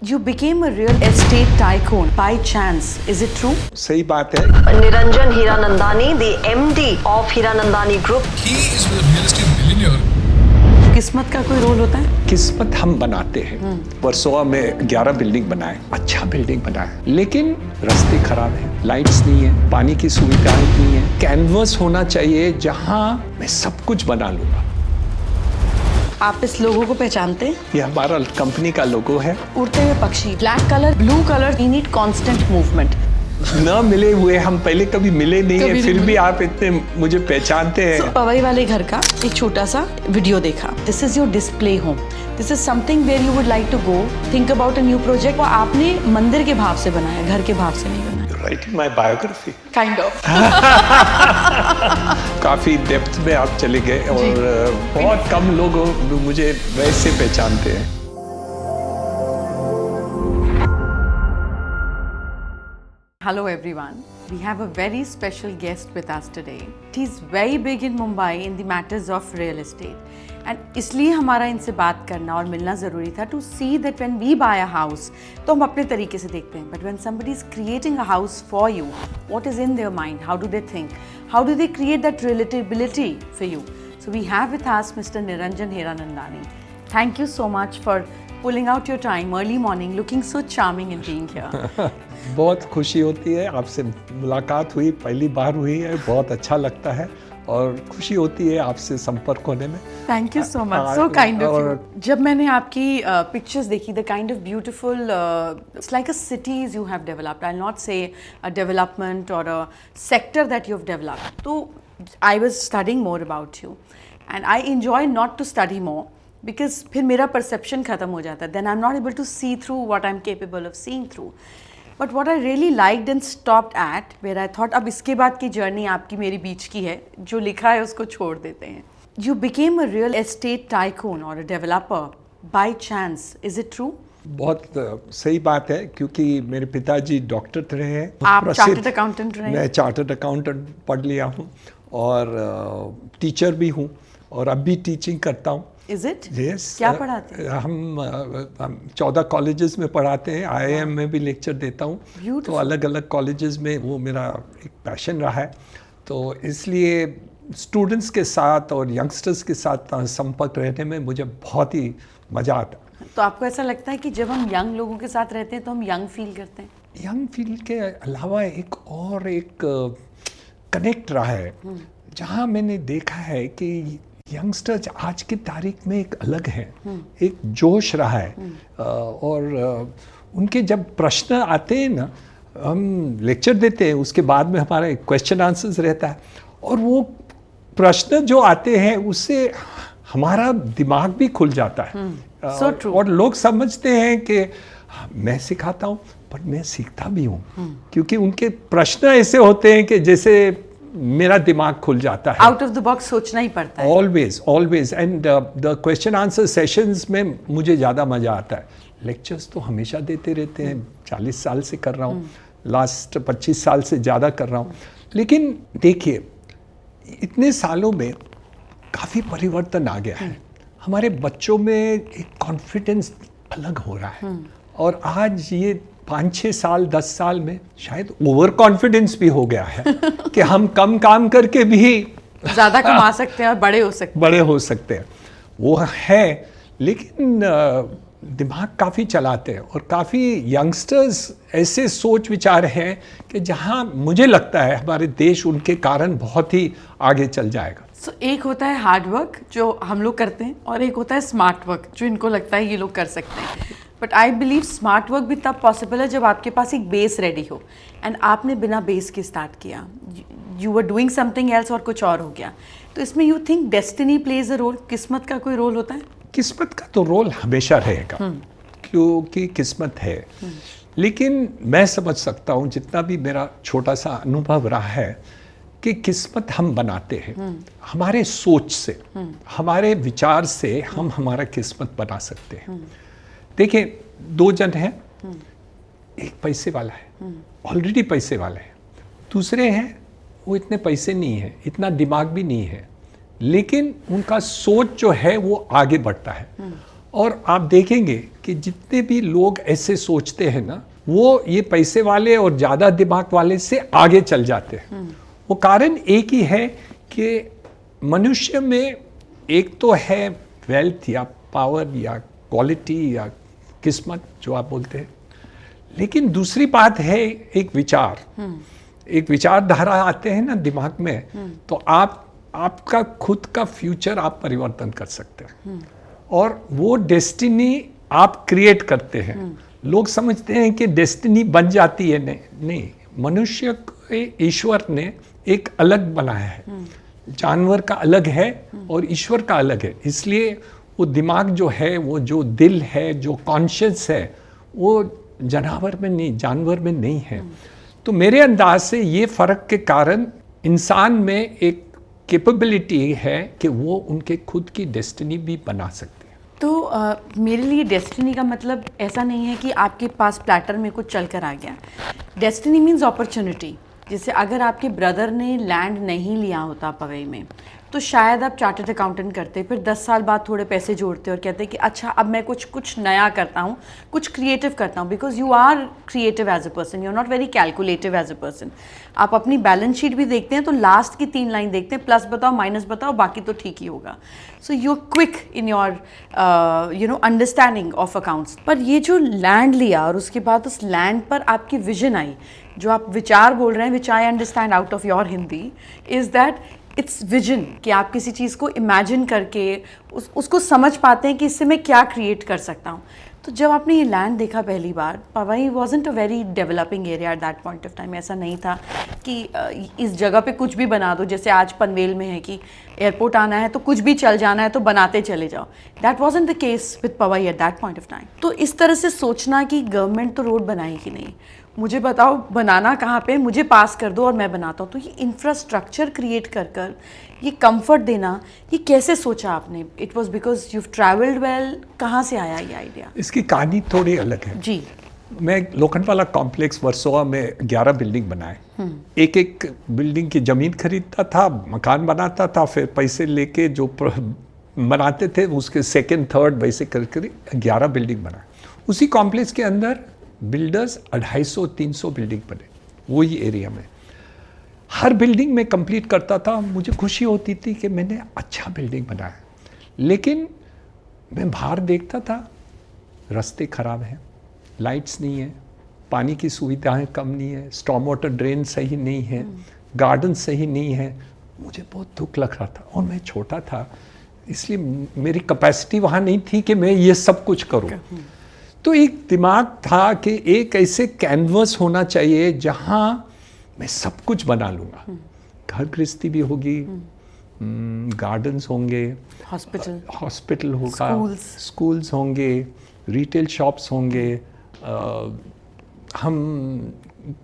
You became a real estate tycoon by chance. Is it true? सही बात है। Niranjan Hiranandani, the MD of Hiranandani Group. He is a real estate billionaire. किस्मत का कोई role होता है? किस्मत हम बनाते हैं। वर्सोवा में 11 बिल्डिंग बनाए, अच्छा बिल्डिंग बनाए, लेकिन रास्ते खराब हैं, लाइट्स नहीं है, पानी की सुविधाएं नहीं है। कैनवस होना चाहिए जहां मैं सब कुछ बना लूंगा। आप इस लोगो को पहचानते हैं? ये हमारा कंपनी का लोगो है। उड़ते हुए पक्षी, black colour, blue colour, we need constant movement. न मिले हुए हम पहले कभी मिले नहीं है, फिर भी आप इतने मुझे पहचानते हैं। पवई वाले घर का एक छोटा सा वीडियो देखा। This is your display home, this is something where you would like to go, think about a new project. वो आपने मंदिर के भाव से बनाया, घर के भाव से नहीं बनाया। Writing my biography kind of. काफी डेप्थ में आप चले गए और बहुत कम लोग मुझे वैसे पहचानते हैं। Hello everyone. We have a very special guest with us today. He's very big in Mumbai in the matters of real estate. And इसलिए हमारा इनसे बात करना और मिलना ज़रूरी था to see that when we buy a house, तो हम अपने तरीके से देखते हैं. But when somebody is creating a house for you, what is in their mind? How do they think? How do they create that relatability for you? So we have with us Mr. Niranjan Hiranandani. Thank you so much for pulling out your time early morning, looking so charming and being here. बहुत खुशी होती है, आपसे मुलाकात हुई, पहली बार हुई है, बहुत अच्छा लगता है और खुशी होती है आपसे संपर्क होने में। Thank you so much, so kind of you. जब मैंने आपकी पिक्चर्स देखी, the kind of beautiful, it's like a cities you have developed, I will not say a development और a sector that you have developed. तो I was studying more about you and I enjoy not to study more because फिर मेरा perception खत्म हो जाता है, then I am not able to C through what I am capable of seeing through. But what I really liked and stopped at where I thought अब इसके बाद की जर्नी आपकी मेरी बीच की है, जो लिखा है उसको छोड़ देते हैं। You became a real estate tycoon और a developer by chance, is it true? बहुत सही बात है, क्योंकि मेरे पिताजी डॉक्टर रहे हैं। आप चार्टर्ड अकाउंटेंट रहे हैं? मैं चार्टर्ड अकाउंटेंट पढ़ लिया हूँ और टीचर भी हूँ और अब भी टीचिंग करता हूँ। Is it? Yes. क्या पढ़ाते हैं? हम 14 कॉलेजेस में पढ़ाते हैं, IIM में भी लेक्चर देता हूँ, तो अलग अलग कॉलेजेस में वो मेरा एक पैशन रहा है। तो इसलिए स्टूडेंट्स के साथ और यंगस्टर्स के साथ संपर्क रहने में मुझे बहुत ही मज़ा आता है। तो आपको ऐसा लगता है कि जब हम यंग लोगों के साथ रहते हैं तो हम यंग फील करते हैं? यंग फील के अलावा एक कनेक्ट रहा है, जहाँ मैंने देखा है कि यंगस्टर्स आज की तारीख में एक अलग है, एक जोश रहा है और उनके जब प्रश्न आते हैं ना, हम लेक्चर देते हैं, उसके बाद में हमारा क्वेश्चन आंसर्स रहता है और वो प्रश्न जो आते हैं उससे हमारा दिमाग भी खुल जाता है। So true. और लोग समझते हैं कि मैं सिखाता हूँ पर मैं सीखता भी हूँ, क्योंकि उनके प्रश्न ऐसे होते हैं कि जैसे मेरा दिमाग खुल जाता है। आउट ऑफ द बॉक्स सोचना ही पड़ता है। Always and the question answer sessions में मुझे ज़्यादा मज़ा आता है। लेक्चर्स तो हमेशा देते रहते हैं, 40 साल से कर रहा हूँ, लास्ट 25 साल से ज़्यादा कर रहा हूँ। लेकिन देखिए, इतने सालों में काफ़ी परिवर्तन आ गया है। हमारे बच्चों में एक कॉन्फिडेंस अलग हो रहा है और आज ये 5-6 साल 10 साल में शायद ओवर कॉन्फिडेंस भी हो गया है कि हम कम काम करके भी ज़्यादा कमा सकते हैं और बड़े हो सकते हैं। वो है, लेकिन दिमाग काफ़ी चलाते हैं और काफ़ी यंगस्टर्स ऐसे सोच विचार हैं कि जहां मुझे लगता है हमारे देश उनके कारण बहुत ही आगे चल जाएगा। So, एक होता है हार्ड वर्क जो हम लोग करते हैं और एक होता है स्मार्ट वर्क जो इनको लगता है ये लोग कर सकते हैं। But I believe smart work भी तब पॉसिबल है जब आपके पास एक बेस रेडी हो, एंड आपने बिना बेस के स्टार्ट किया, you were doing something else और कुछ और हो गया। तो इसमें you think destiny plays a role, किस्मत का कोई रोल होता है? किस्मत का तो रोल हमेशा रहेगा, क्योंकि किस्मत है। लेकिन मैं समझ सकता हूँ, जितना भी मेरा छोटा सा अनुभव रहा है, कि किस्मत हम बनाते हैं हमारे सोच से, हमारे विचार से हम हमारा किस्मत बना सकते हैं। देखिए, 2 जन हैं, एक पैसे वाला है, ऑलरेडी पैसे वाला है, दूसरे हैं वो इतने पैसे नहीं है, इतना दिमाग भी नहीं है, लेकिन उनका सोच जो है वो आगे बढ़ता है। और आप देखेंगे कि जितने भी लोग ऐसे सोचते हैं ना, वो ये पैसे वाले और ज़्यादा दिमाग वाले से आगे चल जाते हैं। वो कारण एक ही है कि मनुष्य में एक तो है वेल्थ या पावर या क्वालिटी या किस्मत जो आप बोलते हैं, लेकिन दूसरी बात है एक विचार, एक विचारधारा आते हैं ना दिमाग में, तो आपका खुद का फ्यूचर आप परिवर्तन कर सकते हैं और वो डेस्टिनी आप क्रिएट करते हैं। लोग समझते हैं कि डेस्टिनी बन जाती है, नहीं, मनुष्य को ईश्वर ने एक अलग बनाया है। जानवर का अलग है और ईश्वर का अलग है, इसलिए वो दिमाग जो है, वो जो दिल है, जो कॉन्शियस है, वो जानवर में नहीं है। तो मेरे अंदाज से ये फ़र्क के कारण इंसान में एक कैपेबिलिटी है कि वो उनके खुद की डेस्टिनी भी बना सकते हैं। तो मेरे लिए डेस्टिनी का मतलब ऐसा नहीं है कि आपके पास प्लेटर में कुछ चल कर आ गया। Destiny means opportunity. जैसे अगर आपके ब्रदर ने लैंड नहीं लिया होता पवई में, तो शायद आप चार्टर्ड अकाउंटेंट करते, फिर 10 साल बाद थोड़े पैसे जोड़ते और कहते कि अच्छा अब मैं कुछ नया करता हूँ, कुछ क्रिएटिव करता हूँ, because you are creative as a person, you are not very calculative as a person. आप अपनी बैलेंस शीट भी देखते हैं तो लास्ट की 3 लाइन देखते हैं, प्लस बताओ माइनस बताओ, बाकी तो ठीक ही होगा। So you are quick in your understanding of accounts. पर ये जो लैंड लिया और उसके बाद उस लैंड पर आपकी विजन आई, जो आप विचार बोल रहे हैं, which I understand out of your Hindi, is that it's vision, कि आप किसी चीज़ को इमेजिन करके उसको समझ पाते हैं कि इससे मैं क्या क्रिएट कर सकता हूँ। तो जब आपने ये लैंड देखा पहली बार, Powai wasn't a very developing area at that point of time. ऐसा नहीं था कि इस जगह पे कुछ भी बना दो, जैसे आज पनवेल में है कि एयरपोर्ट आना है तो कुछ भी चल जाना है तो बनाते चले जाओ। That wasn't the case with Powai at that point of time. तो इस तरह से सोचना कि गवर्नमेंट तो रोड बनाएगी नहीं, मुझे बताओ बनाना कहाँ पे, मुझे पास कर दो और मैं बनाता हूँ। तो ये इंफ्रास्ट्रक्चर क्रिएट कर ये कंफर्ट देना, ये कैसे सोचा आपने? It was because you travelled well, कहाँ से आया ये आइडिया? इसकी कहानी थोड़ी अलग है जी। मैं लोखंडवाला कॉम्प्लेक्स वर्सोवा में 11 बिल्डिंग बनाए। एक बिल्डिंग की ज़मीन खरीदता था, मकान बनाता था, फिर पैसे लेके जो बनाते थे उसके सेकंड थर्ड वैसे करके 11 बिल्डिंग बनाए। उसी कॉम्प्लेक्स के अंदर बिल्डर्स 250-300 बिल्डिंग बने वही एरिया में। हर बिल्डिंग में कंप्लीट करता था, मुझे खुशी होती थी कि मैंने अच्छा बिल्डिंग बनाया। लेकिन मैं बाहर देखता था, रास्ते ख़राब हैं, लाइट्स नहीं है, पानी की सुविधाएं कम नहीं है, स्टॉर्म वाटर ड्रेन सही नहीं है, गार्डन सही नहीं है। मुझे बहुत दुख लग रहा था और मैं छोटा था, इसलिए मेरी कैपेसिटी वहाँ नहीं थी कि मैं ये सब कुछ करूँ। तो एक दिमाग था कि एक ऐसे कैनवस होना चाहिए जहाँ मैं सब कुछ बना लूँगा। घर गृहस्थी भी होगी, गार्डन्स होंगे, हॉस्पिटल होगा, स्कूल्स होंगे, रिटेल शॉप्स होंगे, हम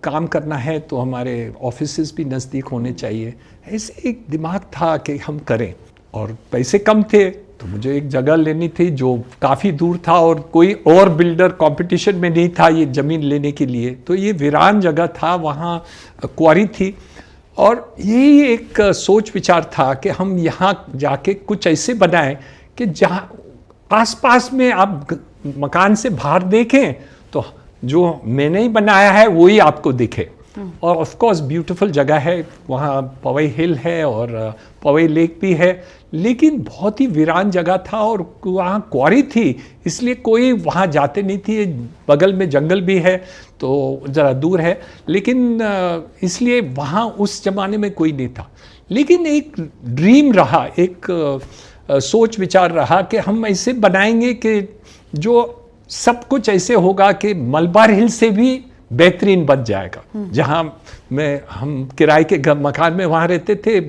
काम करना है तो हमारे ऑफिसेस भी नज़दीक होने चाहिए। ऐसे एक दिमाग था कि हम करें, और पैसे कम थे तो मुझे एक जगह लेनी थी जो काफ़ी दूर था और कोई और बिल्डर कंपटीशन में नहीं था ये ज़मीन लेने के लिए। तो ये वीरान जगह था, वहाँ क्वारी थी, और यही एक सोच विचार था कि हम यहाँ जाके कुछ ऐसे बनाएं कि जहाँ आसपास में आप मकान से बाहर देखें तो जो मैंने ही बनाया है वही आपको दिखे। और ऑफ कोर्स ब्यूटीफुल जगह है, वहाँ पवई हिल है और पवई लेक भी है, लेकिन बहुत ही वीरान जगह था और वहाँ क्वारी थी, इसलिए कोई वहाँ जाते नहीं थी। बगल में जंगल भी है तो ज़रा दूर है, लेकिन इसलिए वहाँ उस ज़माने में कोई नहीं था। लेकिन एक ड्रीम रहा, एक सोच विचार रहा कि हम ऐसे बनाएंगे कि जो सब कुछ ऐसे होगा कि मलबार हिल से भी बेहतरीन बच जाएगा। जहाँ हम किराए के मकान में वहाँ रहते थे,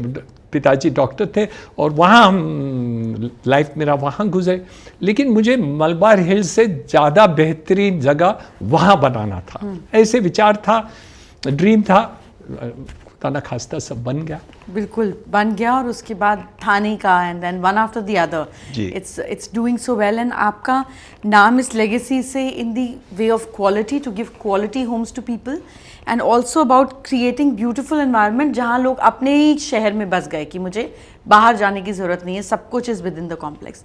पिताजी डॉक्टर थे और वहाँ हम लाइफ मेरा वहाँ गुजरे, लेकिन मुझे मलबार हिल से ज़्यादा बेहतरीन जगह वहाँ बनाना था। ऐसे विचार था, ड्रीम था, खुदा ना खास्ता सब बन गया। बिल्कुल बन गया, और उसके बाद थाने का, and then one after the other it's doing so well. And आपका नाम इस लेगेसी से in the way of quality, to give quality homes to people, and also about creating beautiful environment जहाँ लोग अपने ही शहर में बस गए कि मुझे बाहर जाने की ज़रूरत नहीं है, सब कुछ is with in the complex.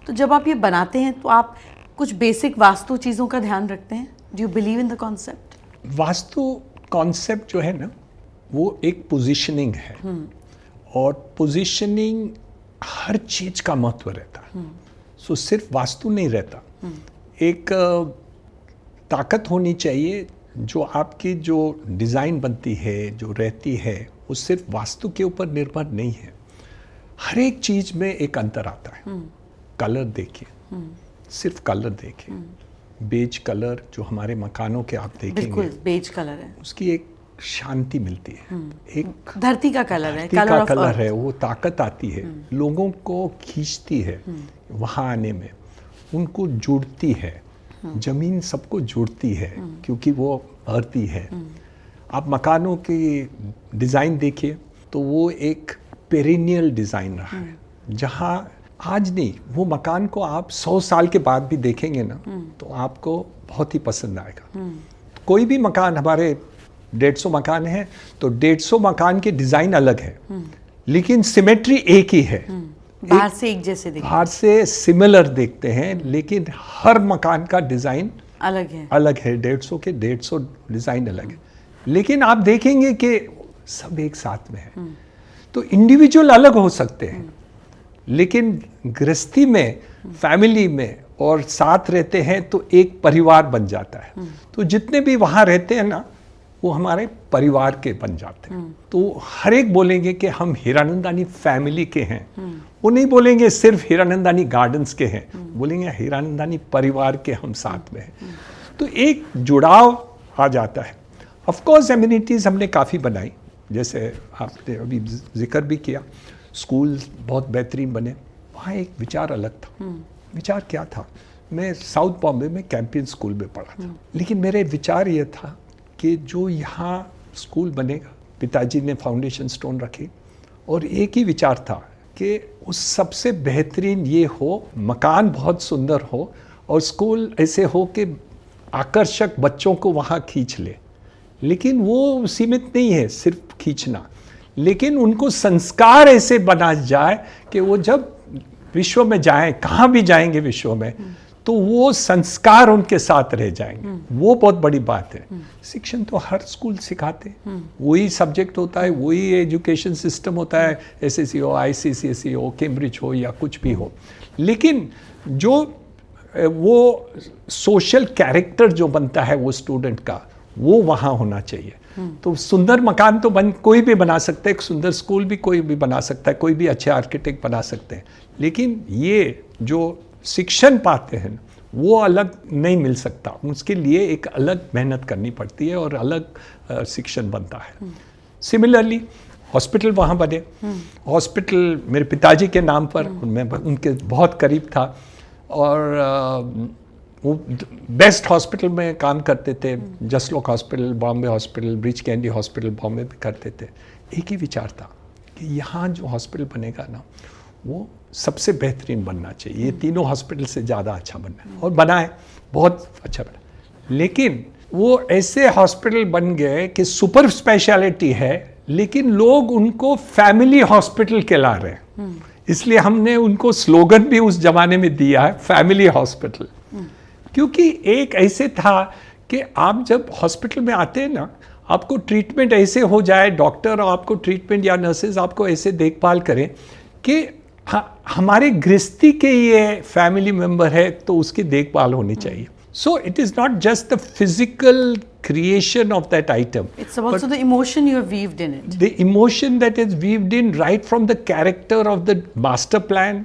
तो जब आप ये बनाते हैं तो आप कुछ बेसिक वास्तु चीज़ों का ध्यान रखते हैं? Do you believe in the concept? Vastu concept जो है ना, वो एक पोजीशनिंग है, और पोजीशनिंग हर चीज का महत्व रहता है। सो सिर्फ वास्तु नहीं रहता, एक ताकत होनी चाहिए जो आपकी जो डिज़ाइन बनती है, जो रहती है, वो सिर्फ वास्तु के ऊपर निर्भर नहीं है। हर एक चीज में एक अंतर आता है। कलर देखिए, सिर्फ कलर देखिए, बेज कलर जो हमारे मकानों के आप देखेंगे, बिल्कुल बेज कलर है, उसकी एक शांति मिलती है, एक धरती का कलर है, धरती का ऑफ कलर अर्थ। है, वो ताकत आती है, लोगों को खींचती है वहाँ आने में, उनको जुड़ती है। जमीन सबको जुड़ती है क्योंकि वो अर्दी है। आप मकानों की डिज़ाइन देखिए तो वो एक पेरिनियल डिज़ाइन रहा है, जहाँ आज नहीं, वो मकान को आप 100 साल के बाद भी देखेंगे ना तो आपको बहुत ही पसंद आएगा। कोई भी मकान, हमारे 150 मकान हैं तो 150 मकान के डिज़ाइन अलग है, लेकिन सिमेट्री एक ही है। बाहर से एक जैसे दिखते, बाहर से सिमिलर देखते हैं, लेकिन हर मकान का डिज़ाइन अलग है। 150 के 150 डिज़ाइन अलग है, लेकिन आप देखेंगे कि सब एक साथ में है। तो इंडिविजुअल अलग हो सकते हैं, लेकिन गृहस्थी में, फैमिली में और साथ रहते हैं तो एक परिवार बन जाता है। तो जितने भी वहाँ रहते हैं ना, वो हमारे परिवार के बन जाते हैं। तो हर एक बोलेंगे कि हम हीरानंदानी फैमिली के हैं, वो नहीं बोलेंगे सिर्फ हीरानंदानी गार्डन्स के हैं, बोलेंगे हीरानंदानी परिवार के हम साथ में हैं। तो एक जुड़ाव आ जाता है। ऑफ कोर्स एमिनिटीज़ हमने काफ़ी बनाई, जैसे आपने अभी जिक्र भी किया, स्कूल बहुत बेहतरीन बने। वहाँ एक विचार अलग था। विचार क्या था? मैं साउथ बॉम्बे में कैंपियन स्कूल में पढ़ा था, लेकिन मेरे विचार ये था कि जो यहाँ स्कूल बनेगा, पिताजी ने फाउंडेशन स्टोन रखी, और एक ही विचार था कि उस सबसे बेहतरीन ये हो, मकान बहुत सुंदर हो और स्कूल ऐसे हो कि आकर्षक बच्चों को वहाँ खींच ले। लेकिन वो सीमित नहीं है सिर्फ खींचना, लेकिन उनको संस्कार ऐसे बना जाए कि वो जब विश्व में जाएं, कहाँ भी जाएंगे विश्व में, तो वो संस्कार उनके साथ रह जाएंगे। वो बहुत बड़ी बात है। शिक्षण तो हर स्कूल सिखाते, वही सब्जेक्ट होता है, वही एजुकेशन सिस्टम होता है, एसएससी हो, आईसीएसई हो, कैम्ब्रिज हो या कुछ भी हो, लेकिन जो वो सोशल कैरेक्टर जो बनता है वो स्टूडेंट का, वो वहाँ होना चाहिए। तो सुंदर मकान तो कोई भी बना सकता है, एक सुंदर स्कूल भी कोई भी बना सकता है, कोई भी अच्छे आर्किटेक्ट बना सकते हैं, लेकिन ये जो शिक्षण पाते हैं वो अलग नहीं मिल सकता। उसके लिए एक अलग मेहनत करनी पड़ती है और अलग शिक्षण बनता है। सिमिलरली हॉस्पिटल वहाँ बने। हॉस्पिटल मेरे पिताजी के नाम पर, मैं उनके बहुत करीब था, और वो बेस्ट हॉस्पिटल में काम करते थे। Jaslok hospital, Bombay hospital, bridge candy hospital Bombay में करते थे। एक ही विचार था कि यहाँ जो हॉस्पिटल बनेगा ना, वो सबसे बेहतरीन बनना चाहिए, ये तीनों हॉस्पिटल से ज़्यादा अच्छा बनना है, और बनाए, बहुत अच्छा बना। लेकिन वो ऐसे हॉस्पिटल बन गए कि सुपर स्पेशलिटी है, लेकिन लोग उनको फैमिली हॉस्पिटल कहला रहे हैं। इसलिए हमने उनको स्लोगन भी उस जमाने में दिया है, फैमिली हॉस्पिटल। क्योंकि एक ऐसे था कि आप जब हॉस्पिटल में आते हैं ना, आपको ट्रीटमेंट ऐसे हो जाए, डॉक्टर आपको ट्रीटमेंट या नर्सेज आपको ऐसे देखभाल करें कि हमारे गृहस्थी के ये फैमिली मेंबर है, तो उसकी देखभाल होनी चाहिए। So it is not just the physical creation of that item. It's also the emotion you have weaved in it. The emotion that is weaved in right from the character of the master plan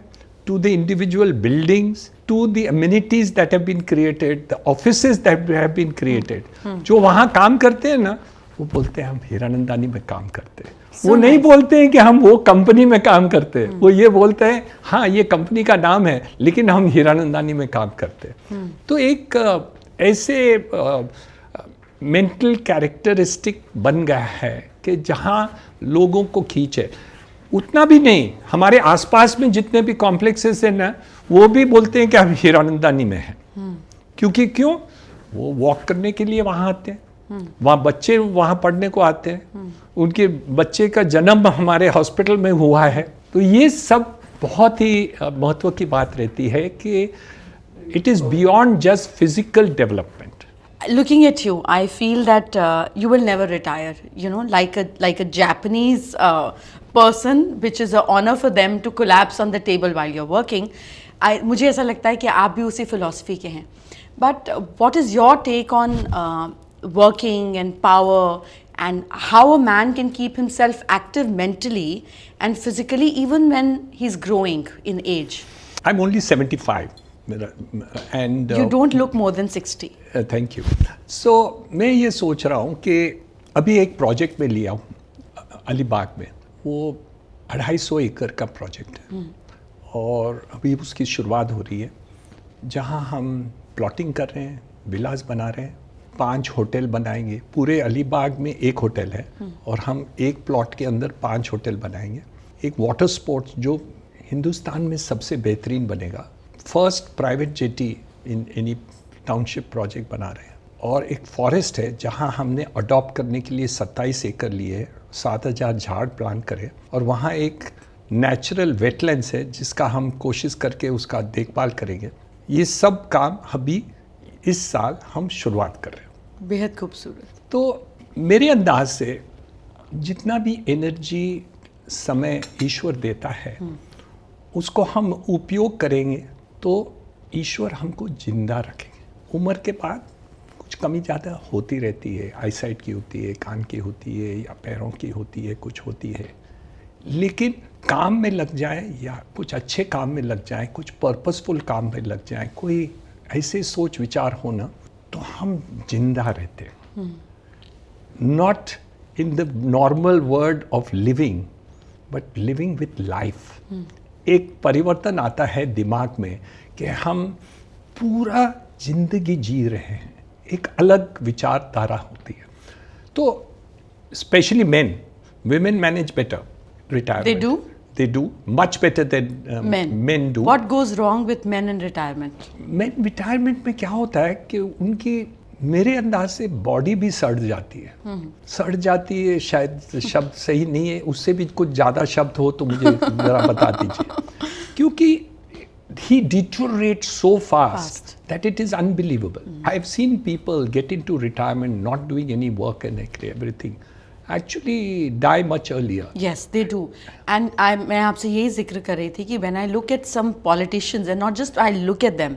to the individual buildings to the amenities that have been created, the offices that have been created. जो वहाँ काम करते हैं ना, वो बोलते हैं हम हीरानंदानी में काम करते हैं। वो नहीं बोलते हैं कि हम वो कंपनी में काम करते हैं, वो ये बोलते हैं हाँ ये कंपनी का नाम है, लेकिन हम हीरानंदानी में काम करते हैं। तो एक ऐसे मेंटल कैरेक्टरिस्टिक बन गया है कि जहाँ लोगों को खींचे। उतना भी नहीं, हमारे आसपास में जितने भी कॉम्प्लेक्सेस हैं ना, वो भी बोलते हैं कि हम हीरानंदानी में हैं। क्योंकि क्यों? वो वॉक करने के लिए वहाँ आते हैं, वहाँ बच्चे वहाँ पढ़ने को आते हैं, उनके बच्चे का जन्म हमारे हॉस्पिटल में हुआ है। तो ये सब बहुत ही महत्व की बात रहती है कि It is beyond just physical development. Looking at you, I feel that you will never retire. You know, like a Japanese person, which is an honor for them to collapse on the table while you're working. मुझे ऐसा लगता है कि आप भी उसी philosophy के हैं. But what is your take on working and power, and how a man can keep himself active mentally and physically even when he's growing in age? I'm only 75. And You don't look more than 60. Thank you. So मैं ये सोच रहा हूँ कि अभी एक project में लिया हूँ अलीबाग में. वो 250 एकड़ का प्रोजेक्ट है और अभी उसकी शुरुआत हो रही है, जहाँ हम प्लॉटिंग कर रहे हैं, विलास बना रहे हैं, 5 होटल बनाएंगे. पूरे अलीबाग में 1 होटल है और हम एक प्लॉट के अंदर 5 होटल बनाएंगे. एक वाटर स्पोर्ट्स जो हिंदुस्तान में सबसे बेहतरीन बनेगा. First private jetty in any township project बना रहे हैं. और एक फॉरेस्ट है जहां हमने अडॉप्ट करने के लिए 27 एकड़ लिए, 7000 झाड़ प्लांट करे, और वहां एक नेचुरल वेटलैंड्स है जिसका हम कोशिश करके उसका देखभाल करेंगे. ये सब काम अभी इस साल हम शुरुआत कर रहे हैं. बेहद खूबसूरत. तो मेरे अंदाज से जितना भी एनर्जी समय ईश्वर देता है उसको हम उपयोग करेंगे तो ईश्वर हमको जिंदा रखेंगे. उम्र के बाद कुछ कमी ज़्यादा होती रहती है, आईसाइट की होती है, कान की होती है, या पैरों की होती है, कुछ होती है. लेकिन काम में लग जाए या कुछ अच्छे काम में लग जाए, कुछ पर्पसफुल काम में लग जाए, कोई ऐसे सोच विचार होना, तो हम जिंदा रहते हैं. Not in the normal word of living but living with life. एक परिवर्तन आता है दिमाग में कि हम पूरा जिंदगी जी रहे हैं. एक अलग विचारधारा होती है. तो specially main, women manage better retirement. They do much better than men do. What goes wrong with men in retirement? Men retirement में क्या होता है कि उनकी, मेरे अंदाज से बॉडी भी सड़ जाती है. सड़ जाती है शायद शब्द सही नहीं है, उससे भी कुछ ज़्यादा शब्द हो तो मुझे ज़रा बता दीजिए. क्योंकि he deteriorates so fast that it is unbelievable. I have seen people get into retirement not doing any work and everything, actually die much earlier. Yes, they do. And मैं आपसे यही जिक्र कर रही थी कि when I look at some politicians, and not just I look at them,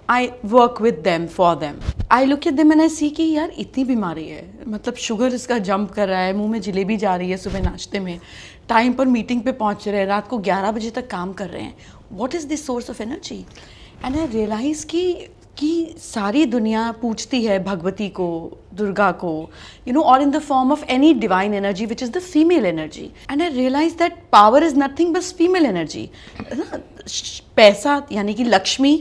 I work with them, for them. I look at them and I see कि यार इतनी बीमारी है, मतलब शुगर इसका जंप कर रहा है, मुंह में जलेबी जा रही है सुबह नाश्ते में, टाइम पर मीटिंग पे पहुंच रहे हैं, रात को 11 बजे तक काम कर रहे हैं. What is this source of energy? And I realize कि सारी दुनिया पूछती है भगवती को, दुर्गा को, you know, or in the form of any divine energy which is the female energy. And I realized that power is nothing but female energy. पैसा यानी कि लक्ष्मी,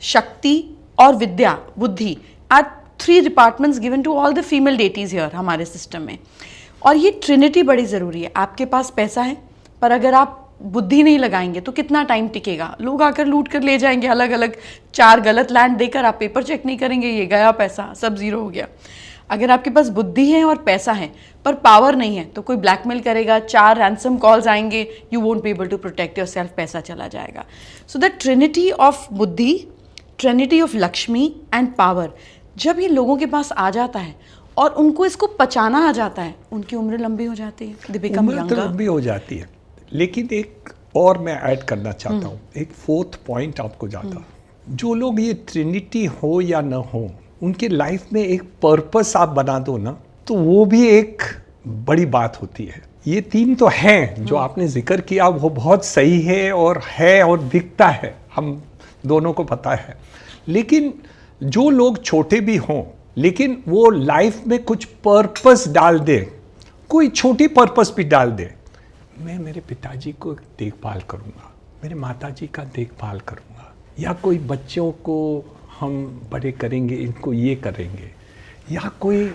शक्ति और विद्या, बुद्धि are 3 departments given to all the female deities here हमारे system में. और ये ट्रिनिटी बड़ी ज़रूरी है. आपके पास पैसा है पर अगर आप बुद्धि नहीं लगाएंगे तो कितना टाइम टिकेगा. लोग आकर लूट कर ले जाएंगे अलग अलग, 4 गलत लैंड देकर आप पेपर चेक नहीं करेंगे, ये गया पैसा, सब ज़ीरो हो गया. अगर आपके पास बुद्धि है और पैसा है पर पावर नहीं है तो कोई ब्लैकमेल करेगा, 4 रैंसम कॉल्स आएंगे, you won't be able to protect yourself, पैसा चला जाएगा. So the trinity of buddhi, trinity of Lakshmi and power, जब ये लोगों के पास आ जाता है और उनको इसको पचाना आ जाता है, उनकी उम्र लंबी हो जाती है. दे बिकम उम्र तो लंबी हो जाती है. लेकिन एक और मैं ऐड करना चाहता हूँ, एक 4th पॉइंट आपको जाता. जो लोग ये ट्रिनिटी हो या न हो, उनके लाइफ में एक पर्पस आप बना दो ना, तो वो भी एक बड़ी बात होती है. ये 3 तो हैं जो आपने जिक्र किया, वो बहुत सही है और दिखता है, हम दोनों को पता है. लेकिन जो लोग छोटे भी हों लेकिन वो लाइफ में कुछ पर्पस डाल दे, कोई छोटी पर्पस भी डाल दे, मैं मेरे पिताजी को देखभाल करूँगा, मेरे माताजी का देखभाल करूँगा, या कोई बच्चों को हम बड़े करेंगे, इनको ये करेंगे, या कोई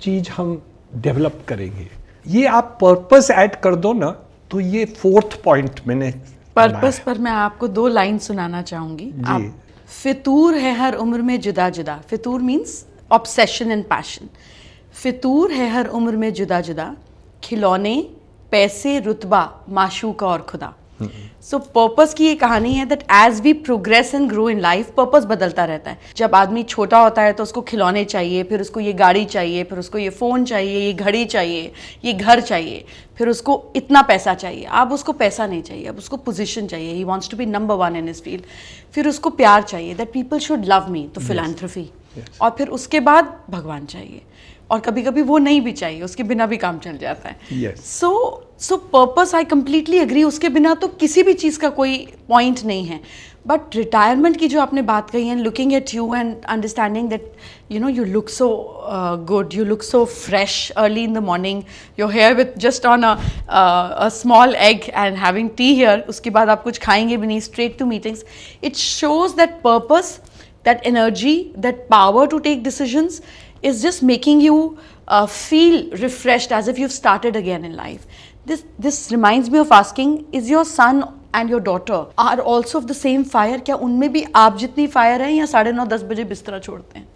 चीज़ हम डेवलप करेंगे. ये आप पर्पस ऐड कर दो ना, तो ये 4th पॉइंट मैंने पर्पस पर मैं आपको 2 लाइन सुनाना चाहूँगी. आप, फितूर है हर उम्र में जुदा जुदा. फितूर मीन्स ऑब्सेशन एंड पैशन. फितूर है हर उम्र में जुदा जुदा, खिलौने, पैसे, रुतबा, माशूका और खुदा. सो पर्पस की ये कहानी है that as we progress and grow in life, purpose बदलता रहता है। जब आदमी छोटा होता है तो उसको खिलौने चाहिए, फिर उसको ये गाड़ी चाहिए, फिर उसको ये फ़ोन चाहिए, ये घड़ी चाहिए, ये घर चाहिए, फिर उसको इतना पैसा चाहिए। अब उसको पैसा नहीं चाहिए, अब उसको पोजीशन चाहिए, he wants to be number 1 in his field. फिर उसको प्यार चाहिए, that people should love me, तो फिलैंथ्रोफी। और फिर उसके बाद भगवान चाहिए, और कभी कभी वो नहीं भी चाहिए, उसके बिना भी काम चल जाता है। So purpose, I completely agree, उसके बिना तो किसी भी चीज़ का कोई पॉइंट नहीं है। बट रिटायरमेट की जो आपने बात कही है, looking at you and understanding that you know you look so good, you look so fresh early in the morning, your hair with just on a small egg and having tea here, उसके बाद आप कुछ खाएंगे भी नहीं, straight to meetings. It shows that purpose, that energy, that power to take decisions is just making you feel refreshed, as if you've started again in life. This reminds me of asking, is your son and your daughter are also of the same fire? क्या उनमें भी आप जितनी fire है, या 9:30-10 बजे बिस्तरा छोड़ते हैं?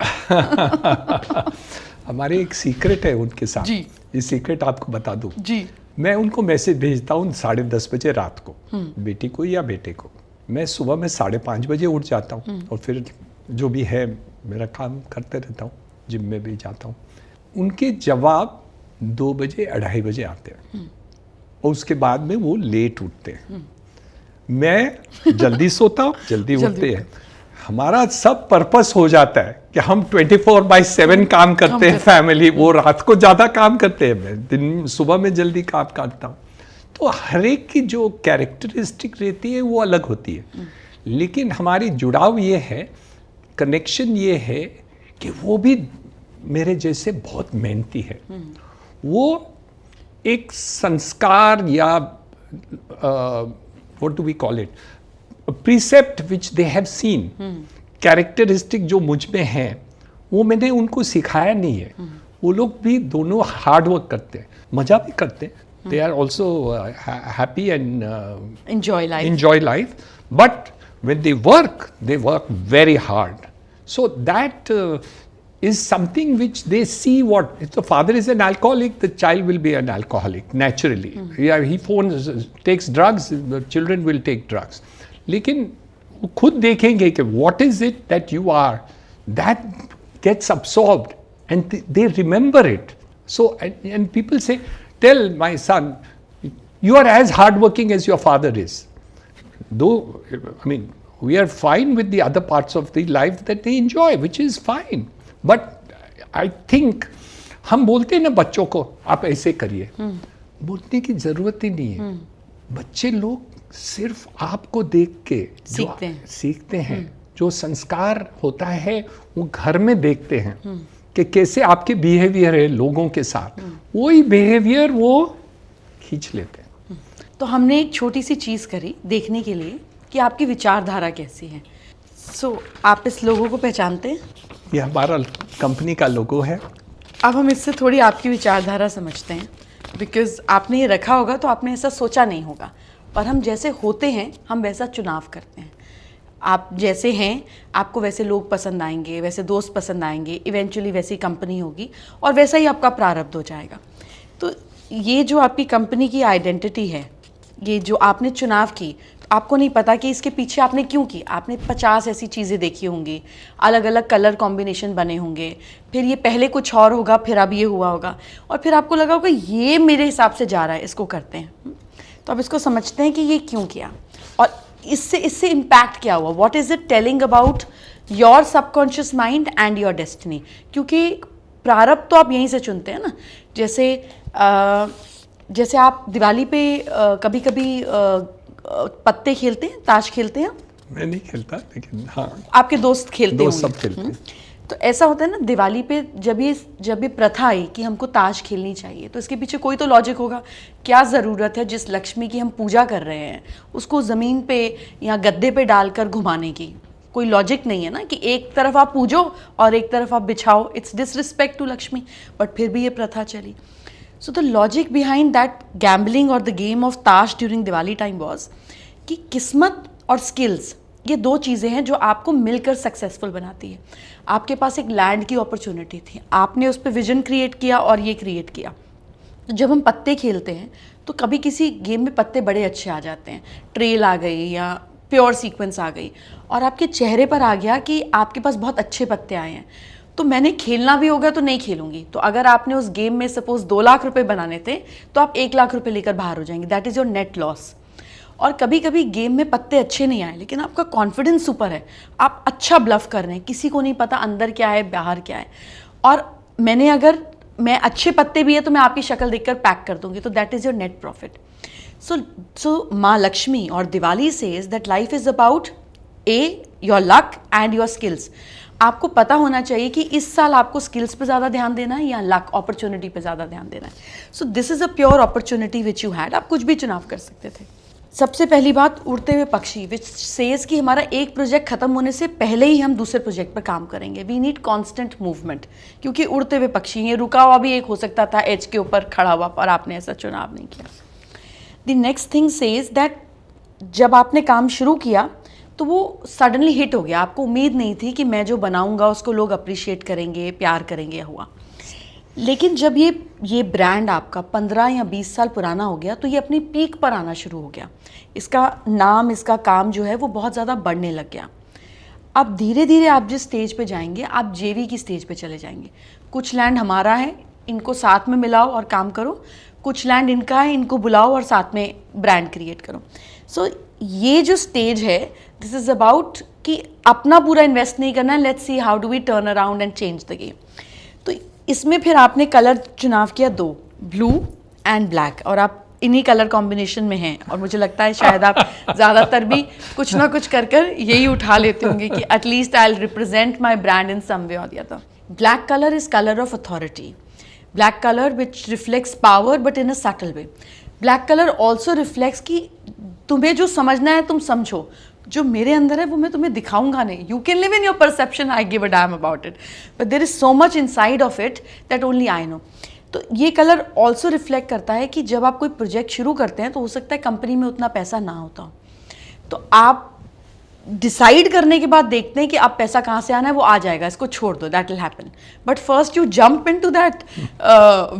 हमारे एक सीक्रेट है उनके साथ जी। ये सीक्रेट आपको बता दूं जी। मैं उनको मैसेज भेजता हूँ 10:30 बजे रात को, बेटी को या बेटे को। मैं सुबह में 5:30 बजे उठ जाता हूँ और फिर जो भी है मेरा काम करते रहता हूँ, जिम में भी जाता हूँ। उनके जवाब 2 बजे 2:30 बजे आते हैं और उसके बाद में वो लेट उठते हैं। मैं जल्दी सोता हूँ, जल्दी उठते हैं। हमारा सब पर्पस हो जाता है कि हम 24/7 काम करते हैं फैमिली, वो रात को ज़्यादा काम करते हैं, मैं दिन सुबह में जल्दी काम करता हूँ। तो हर एक की जो कैरेक्टरिस्टिक रहती है वो अलग होती है, लेकिन हमारी जुड़ाव ये है, कनेक्शन ये है कि वो भी मेरे जैसे बहुत मेहनती है। वो एक संस्कार या what do we call it, precept which they have seen, characteristic जो मुझ में है वो मैंने उनको सिखाया नहीं है। वो लोग भी दोनों हार्ड वर्क करते हैं, मज़ा भी करते हैं, they are also happy and enjoy life, but when they work very hard. So that is something which they see. What if the father is an alcoholic, the child will be an alcoholic naturally. Yeah, he takes drugs, the children will take drugs. लेकिन वो खुद देखेंगे कि what is it that you are, that gets absorbed and they remember it. So and people say, tell my son, you are as hardworking as your father is. Though, I mean, we are fine with the other parts of the life that they enjoy, which is fine. But I think हम बोलते हैं ना बच्चों को आप ऐसे करिए, बोलने की जरूरत ही नहीं है। बच्चे लोग सिर्फ आपको देख के सीखते हैं। जो संस्कार होता है वो घर में देखते हैं कि कैसे आपके बिहेवियर है लोगों के साथ, वही बिहेवियर वो खींच लेते हैं। तो हमने एक छोटी सी चीज़ करी देखने के लिए कि आपकी विचारधारा कैसी है। आप इस लोगो को पहचानते हैं? ये हमारा कंपनी का लोगो है। अब हम इससे थोड़ी आपकी विचारधारा समझते हैं, बिकॉज आपने ये रखा होगा तो आपने ऐसा सोचा नहीं होगा, और हम जैसे होते हैं हम वैसा चुनाव करते हैं। आप जैसे हैं आपको वैसे लोग पसंद आएंगे, वैसे दोस्त पसंद आएंगे, इवेंचुअली वैसी कंपनी होगी और वैसा ही आपका प्रारब्ध हो जाएगा। तो ये जो आपकी कंपनी की आइडेंटिटी है, ये जो आपने चुनाव की, तो आपको नहीं पता कि इसके पीछे आपने क्यों की। आपने 50 ऐसी चीज़ें देखी होंगी, अलग अलग कलर कॉम्बिनेशन बने होंगे, फिर ये पहले कुछ और होगा, फिर अब ये हुआ होगा, और फिर आपको लगा होगा ये मेरे हिसाब से जा रहा है, इसको करते हैं। तो अब इसको समझते हैं कि ये क्यों किया और इससे इम्पैक्ट क्या हुआ। What is it telling about your subconscious mind and your destiny. क्योंकि प्रारब्ध तो आप यहीं से चुनते हैं ना। जैसे आप दिवाली पे कभी कभी पत्ते खेलते हैं, ताश खेलते हैं? मैं नहीं खेलता, लेकिन हाँ आपके दोस्त खेलते हैं, सब खेलते हैं। तो ऐसा होता है ना, दिवाली पे जब ये प्रथा आई कि हमको ताश खेलनी चाहिए, तो इसके पीछे कोई तो लॉजिक होगा। क्या ज़रूरत है जिस लक्ष्मी की हम पूजा कर रहे हैं उसको ज़मीन पे या गद्दे पे डालकर घुमाने की? कोई लॉजिक नहीं है ना कि एक तरफ आप पूजो और एक तरफ आप बिछाओ। It's disrespect to Lakshmi. But फिर भी ये प्रथा चली। So the logic behind that gambling और the game of taash during Diwali time was कि किस्मत और स्किल्स, ये दो चीज़ें हैं जो आपको मिलकर सक्सेसफुल बनाती है। आपके पास एक लैंड की अपॉर्चुनिटी थी, आपने उस पर विजन क्रिएट किया और ये क्रिएट किया। तो जब हम पत्ते खेलते हैं तो कभी किसी गेम में पत्ते बड़े अच्छे आ जाते हैं, ट्रेल आ गई या प्योर सीक्वेंस आ गई, और आपके चेहरे पर आ गया कि आपके पास बहुत अच्छे पत्ते आए हैं, तो मैंने खेलना भी होगा तो नहीं खेलूंगी। तो अगर आपने उस गेम में सपोज 2 लाख रुपए बनाने थे तो आप 1 लाख रुपए लेकर बाहर हो जाएंगे, that is your net loss. और कभी कभी गेम में पत्ते अच्छे नहीं आए लेकिन आपका कॉन्फिडेंस सुपर है, आप अच्छा ब्लफ कर रहे हैं, किसी को नहीं पता अंदर क्या है बाहर क्या है, और मैं अच्छे पत्ते भी है तो मैं आपकी शक्ल देखकर पैक कर दूंगी, तो that is your net profit. So माँ लक्ष्मी और Diwali says that life is about your luck and your skills. आपको पता होना चाहिए कि इस साल आपको स्किल्स पे ज़्यादा ध्यान देना है या लक अपॉर्चुनिटी पे ज़्यादा ध्यान देना है। So this is a pure opportunity which you had. आप कुछ भी चुनाव कर सकते थे। सबसे पहली बात, उड़ते हुए पक्षी विच सेज कि हमारा एक प्रोजेक्ट खत्म होने से पहले ही हम दूसरे प्रोजेक्ट पर काम करेंगे। वी नीड कॉन्स्टेंट मूवमेंट, क्योंकि उड़ते हुए पक्षी हैं, रुका हुआ भी एक हो सकता था एज के ऊपर खड़ा हुआ, पर आपने ऐसा चुनाव नहीं किया। The next thing says that जब आपने काम शुरू किया तो वो सडनली हिट हो गया, आपको उम्मीद नहीं थी कि मैं जो बनाऊंगा उसको लोग अप्रिशिएट करेंगे, प्यार करेंगे, हुआ। लेकिन जब ये ब्रांड आपका 15 या 20 साल पुराना हो गया तो ये अपनी पीक पर आना शुरू हो गया। इसका नाम, इसका काम जो है वो बहुत ज़्यादा बढ़ने लग गया। अब धीरे धीरे आप जिस स्टेज पे जाएंगे, आप जेवी की स्टेज पे चले जाएंगे। कुछ लैंड हमारा है, इनको साथ में मिलाओ और काम करो, कुछ लैंड इनका है, इनको बुलाओ और साथ में ब्रांड क्रिएट करो। सो ये जो स्टेज है, दिस इज़ अबाउट कि अपना पूरा इन्वेस्ट नहीं करना है, let's see how do we turn around and change the game. तो इसमें फिर आपने कलर चुनाव किया 2, ब्लू एंड ब्लैक, और आप इन्हीं कलर कॉम्बिनेशन में हैं, और मुझे लगता है शायद आप ज़्यादातर भी कुछ ना कुछ कर यही उठा लेते होंगे कि atleast I will represent my brand in some way और the other. Black colour is colour of authority, black colour which reflects power but in a subtle way. Black colour also reflects कि तुम्हें जो समझना है तुम समझो, जो मेरे अंदर है वो मैं तुम्हें दिखाऊंगा नहीं। You can live in your perception, I give a damn about it, but there is so much inside of it that only I know. तो ये कलर ऑल्सो रिफ्लेक्ट करता है कि जब आप कोई प्रोजेक्ट शुरू करते हैं तो हो सकता है कंपनी में उतना पैसा ना होता हो, तो आप डिसाइड करने के बाद देखते हैं कि अब पैसा कहाँ से आना है, वो आ जाएगा, इसको छोड़ दो, that will happen. But first you jump into that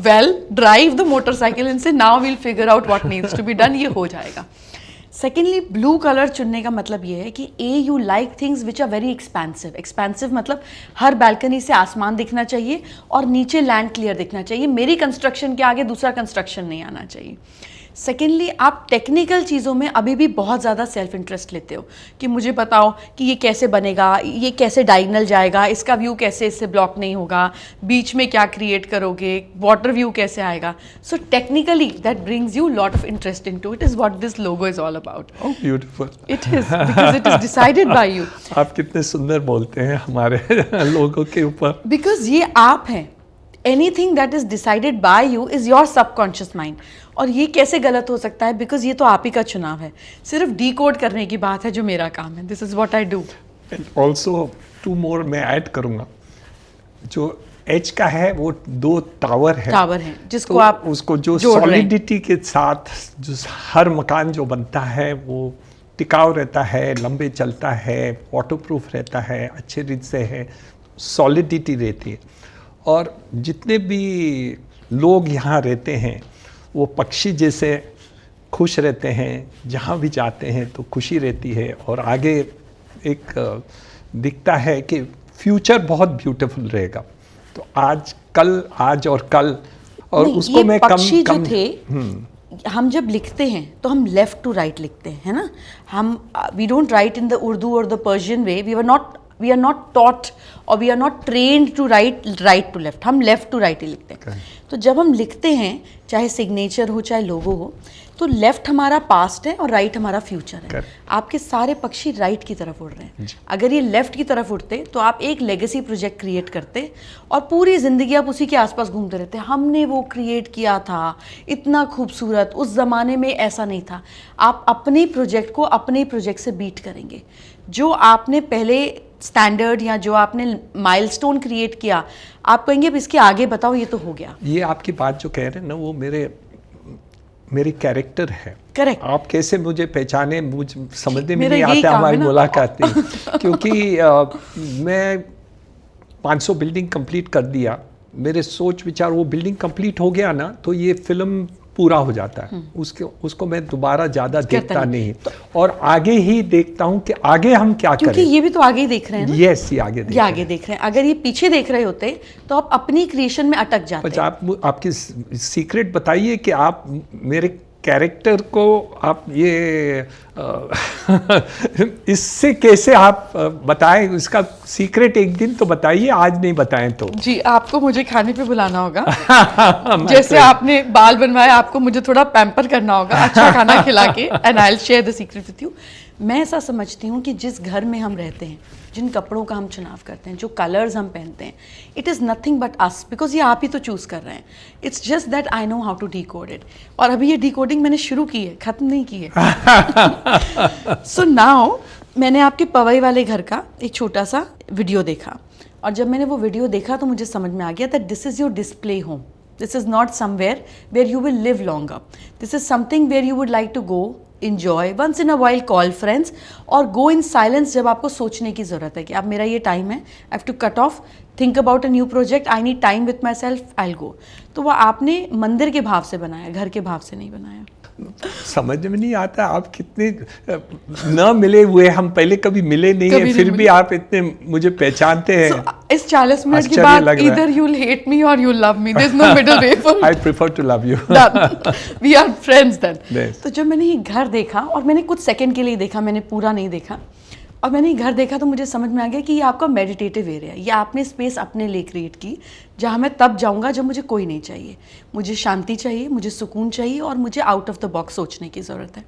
well, drive the motorcycle and say now we'll figure out what needs to be done, ये हो जाएगा। सेकेंडली, ब्लू कलर चुनने का मतलब ये है कि you like things which are very expensive. Expensive मतलब हर बैल्कनी से आसमान दिखना चाहिए और नीचे लैंड क्लियर दिखना चाहिए, मेरी कंस्ट्रक्शन के आगे दूसरा कंस्ट्रक्शन नहीं आना चाहिए। सेकेंडली, आप टेक्निकल चीज़ों में अभी भी बहुत ज़्यादा सेल्फ इंटरेस्ट लेते हो कि मुझे बताओ कि ये कैसे बनेगा, ये कैसे डायगोनल जाएगा, इसका व्यू कैसे इससे ब्लॉक नहीं होगा, बीच में क्या क्रिएट करोगे, वाटर व्यू कैसे आएगा। So technically that brings you lot of interest into it, is what this logo is all about. Oh, beautiful. It is because it is decided by you. आप कितने सुंदर बोलते हैं हमारे लोगों के ऊपर। बिकॉज ये आप हैं, anything that is decided by you is your subconscious mind. और ये कैसे गलत हो सकता है, बिकॉज ये तो आप ही का चुनाव है, सिर्फ डिकोड करने की बात है जो मेरा काम है। This is what I do. Also 2 more मैं ऐड करूँगा, जो एच का है वो 2 टावर है जिसको तो आप उसको जो सॉलिडिटी के साथ जो हर मकान जो बनता है वो टिकाऊ रहता है, लंबे चलता है, वाटरप्रूफ रहता है, अच्छे रीत से है, सॉलिडिटी रहती है। और जितने भी लोग यहाँ रहते हैं वो पक्षी जैसे खुश रहते हैं, जहाँ भी जाते हैं तो खुशी रहती है, और आगे एक दिखता है कि फ्यूचर बहुत ब्यूटीफुल रहेगा। तो आज और कल, और उसको मैं पक्षी जो थे, हम जब लिखते हैं तो हम लेफ्ट टू राइट लिखते हैं, है ना। हम we don't write in the Urdu और the Persian way, we are not taught और we are not trained to write to left, हम लेफ्ट टू राइट ही लिखते हैं। तो जब हम लिखते हैं, चाहे सिग्नेचर हो चाहे लोगो हो, तो लेफ्ट हमारा पास्ट है और राइट हमारा फ्यूचर है। आपके सारे पक्षी राइट की तरफ उड़ रहे हैं। अगर ये लेफ्ट की तरफ उड़ते तो आप एक लेगेसी प्रोजेक्ट क्रिएट करते और पूरी ज़िंदगी आप उसी के आसपास घूमते रहते, हमने वो क्रिएट किया था, इतना खूबसूरत, उस ज़माने में ऐसा नहीं था। आप अपने प्रोजेक्ट को अपने प्रोजेक्ट से बीट करेंगे। जो आपने पहले स्टैंडर्ड या जो आपने माइलस्टोन क्रिएट किया, आप कहेंगे अब इसके आगे बताओ, ये तो हो गया। ये आपकी बात जो कह रहे हैं ना, वो मेरी कैरेक्टर है। करेक्ट। आप कैसे मुझे पहचाने, मुझे समझने में नहीं आता हमारी मुलाकात में क्योंकि मैं 500 बिल्डिंग कंप्लीट कर दिया, मेरे सोच विचार, वो बिल्डिंग कंप्लीट हो गया ना, तो ये फिल्म पूरा हो जाता है, उसको मैं दोबारा ज़्यादा देखता नहीं, और आगे ही देखता हूँ कि आगे हम क्या करें, क्योंकि ये भी तो आगे ही देख रहे हैं ना। यस, ये आगे देख रहे हैं। अगर ये पीछे देख रहे होते तो आप अपनी क्रिएशन में अटक जाते। अच्छा, आप आपकी सीक्रेट बताइए कि आप मेरे कैरेक्टर को आप ये इससे कैसे आप बताएं, इसका सीक्रेट एक दिन तो बताइए, आज नहीं बताएं तो। जी, आपको मुझे खाने पे बुलाना होगा। जैसे आपने बाल बनवाए, आपको मुझे थोड़ा पैम्पर करना होगा, अच्छा खाना खिला के, and I will share the secret with you. मैं ऐसा समझती हूँ कि जिस घर में हम रहते हैं, जिन कपड़ों का हम चुनाव करते हैं, जो कलर्स हम पहनते हैं, it is nothing but us, because ये आप ही तो चूज़ कर रहे हैं। It's just that I know how to decode it, और अभी ये डिकोडिंग मैंने शुरू की है, ख़त्म नहीं की है। सो नाउ मैंने आपके पवई वाले घर का एक छोटा सा वीडियो देखा, और जब मैंने वो वीडियो देखा तो मुझे समझ में आ गया that this is your display home, this is not somewhere where you will live longer, this is something where you would like to go, enjoy once in a while, call friends, और go in silence जब आपको सोचने की ज़रूरत है कि अब मेरा ये टाइम है, I have to cut off, think about a new project, I need time with myself, I'll go। तो वो आपने मंदिर के भाव से बनाया, घर के भाव से नहीं बनाया। समझ में नहीं आता आप कितने न मिले हुए, हम पहले कभी मिले नहीं है, फिर भी आप इतने मुझे पहचानते हैं। So, इस 40 मिनट के बाद either you'll hate me or you'll love me, there's no middle way for me। I prefer to love you। We are friends then। Yes। तो जब मैंने ये घर देखा, और मैंने कुछ सेकंड के लिए देखा, मैंने पूरा नहीं देखा, और मैंने ये घर देखा तो मुझे समझ में आ गया कि ये आपका मेडिटेटिव एरिया है, ये आपने स्पेस अपने लिए क्रिएट की, जहाँ मैं तब जाऊँगा जब मुझे कोई नहीं चाहिए, मुझे शांति चाहिए, मुझे सुकून चाहिए, और मुझे आउट ऑफ द बॉक्स सोचने की ज़रूरत है।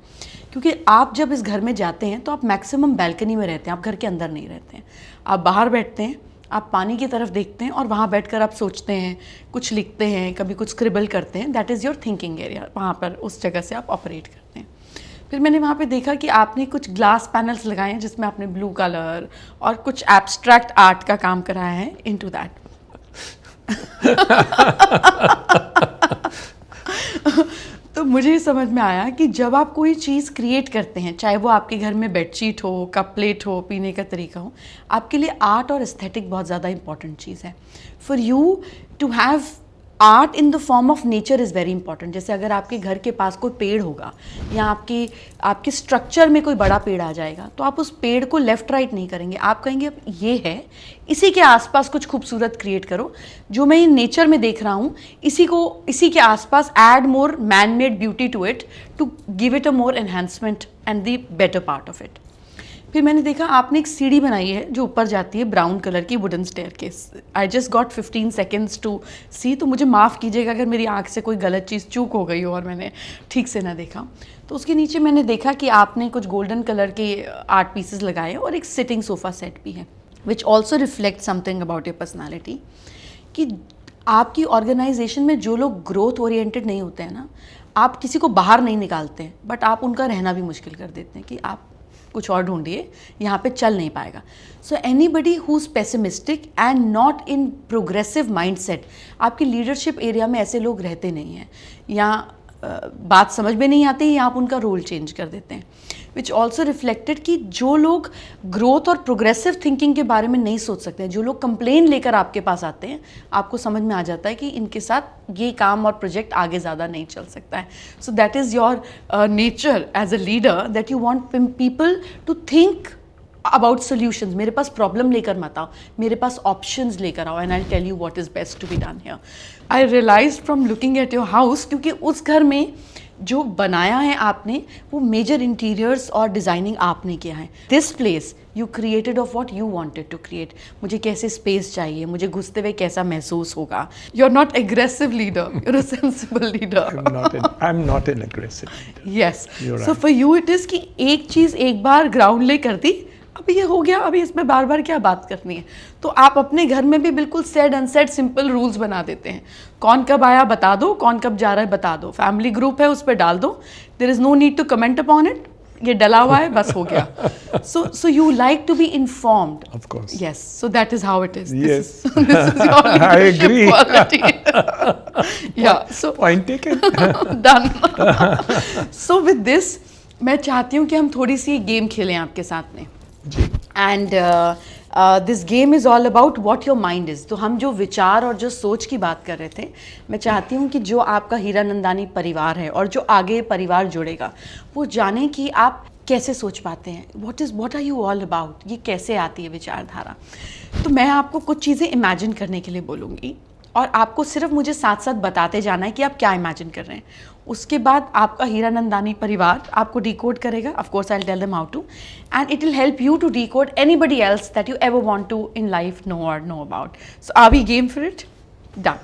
क्योंकि आप जब इस घर में जाते हैं तो आप मैक्सिमम बैल्कनी में रहते हैं, आप घर के अंदर नहीं रहते हैं, आप बाहर बैठते हैं, आप पानी की तरफ देखते हैं, और वहाँ बैठकर आप सोचते हैं, कुछ लिखते हैं, कभी कुछ स्क्रिबल करते हैं, that is your thinking area, वहाँ पर उस जगह से आप ऑपरेट करते हैं। फिर मैंने वहाँ पे देखा कि आपने कुछ ग्लास पैनल्स लगाए हैं जिसमें आपने ब्लू कलर और कुछ एब्स्ट्रैक्ट आर्ट का काम कराया है इनटू दैट। तो मुझे समझ में आया कि जब आप कोई चीज़ क्रिएट करते हैं, चाहे वो आपके घर में बेडशीट हो, कप प्लेट हो, पीने का तरीका हो, आपके लिए आर्ट और एस्थेटिक बहुत ज़्यादा इंपॉर्टेंट चीज़ है। For you to have art in the form of nature is very important. जैसे अगर आपके घर के पास कोई पेड़ होगा, या आपके स्ट्रक्चर में कोई बड़ा पेड़ आ जाएगा, तो आप उस पेड़ को लेफ्ट राइट नहीं करेंगे, आप कहेंगे अब ये है, इसी के आसपास कुछ खूबसूरत क्रिएट करो, जो मैं ये नेचर में देख रहा हूँ इसी के आसपास add more man made beauty to it, to give it a more enhancement and the better part of it. फिर मैंने देखा आपने एक सीढ़ी बनाई है जो ऊपर जाती है, ब्राउन कलर की wooden staircase. I just got 15 seconds to see, तो मुझे माफ़ कीजिएगा अगर मेरी आँख से कोई गलत चीज़ चूक हो गई हो और मैंने ठीक से ना देखा। तो उसके नीचे मैंने देखा कि आपने कुछ गोल्डन कलर के आर्ट पीसेस लगाए, और एक सिटिंग सोफ़ा सेट भी है, which also reflect something about your personality. कि आपकी ऑर्गेनाइजेशन में जो लोग ग्रोथ ओरिएंटेड नहीं होते हैं ना, आप किसी को बाहर नहीं निकालते हैं, बट आप उनका रहना भी मुश्किल कर देते हैं कि आप कुछ और ढूंढिए, यहाँ पे चल नहीं पाएगा। So anybody who is pessimistic and not in progressive mindset, आपकी लीडरशिप एरिया में ऐसे लोग रहते नहीं हैं, या बात समझ में नहीं आती, या आप उनका रोल चेंज कर देते हैं। विच ऑल्सो रिफ्लेक्टेड कि जो लोग ग्रोथ और प्रोग्रेसिव थिंकिंग के बारे में नहीं सोच सकते हैं, जो लोग कंप्लेन लेकर आपके पास आते हैं, आपको समझ में आ जाता है कि इनके साथ ये काम और प्रोजेक्ट आगे ज़्यादा नहीं चल सकता है। So that is your nature as a leader, that you want people to think about solutions. मेरे पास प्रॉब्लम लेकर मत आओ, मेरे पास ऑप्शंस लेकर आओ, and I tell you what is best to be done here. I realise from looking at your house, क्योंकि उस घर में जो बनाया है आपने, वो मेजर इंटीरियर्स और डिज़ाइनिंग आपने किया है। This place you created of what you wanted to create. मुझे कैसे स्पेस चाहिए, मुझे घुसते हुए कैसा महसूस होगा। You are not aggressive leader, you are a sensible leader. I am not an aggressive. Yes, so for you it is कि एक चीज़ एक बार ग्राउंड ले कर दी, अभी ये हो गया, अभी इसमें बार बार क्या बात करनी है। तो आप अपने घर में भी बिल्कुल सेड अनसेड सिंपल रूल्स बना देते हैं। कौन कब आया बता दो, कौन कब जा रहा है बता दो, फैमिली ग्रुप है उस पर डाल दो, there is no need to comment upon it, ये डला हुआ है बस हो गया। So you like to be informed, of course. Yes, so that is how it is. Yes. This is your I agree. quality. Yeah, so Point taken. done. So with this, मैं चाहती हूँ कि हम थोड़ी सी गेम खेलें आपके साथ में। जी। And this game is all about what your mind is. तो हम जो विचार और जो सोच की बात कर रहे थे, मैं चाहती हूँ कि जो आपका हीरानंदानी परिवार है और जो आगे परिवार जुड़ेगा वो जाने कि आप कैसे सोच पाते हैं, what are you all about, ये कैसे आती है विचारधारा। तो मैं आपको कुछ चीज़ें इमेजिन करने के लिए बोलूँगी और आपको सिर्फ मुझे साथ साथ बताते जाना है कि आप क्या इमेजिन कर रहे हैं। उसके बाद आपका हीरानंदानी परिवार आपको डिकोड करेगा। Of course I will tell them how to, and it will help you to decode anybody else that you ever want to in life know about. So are we game for it? Done.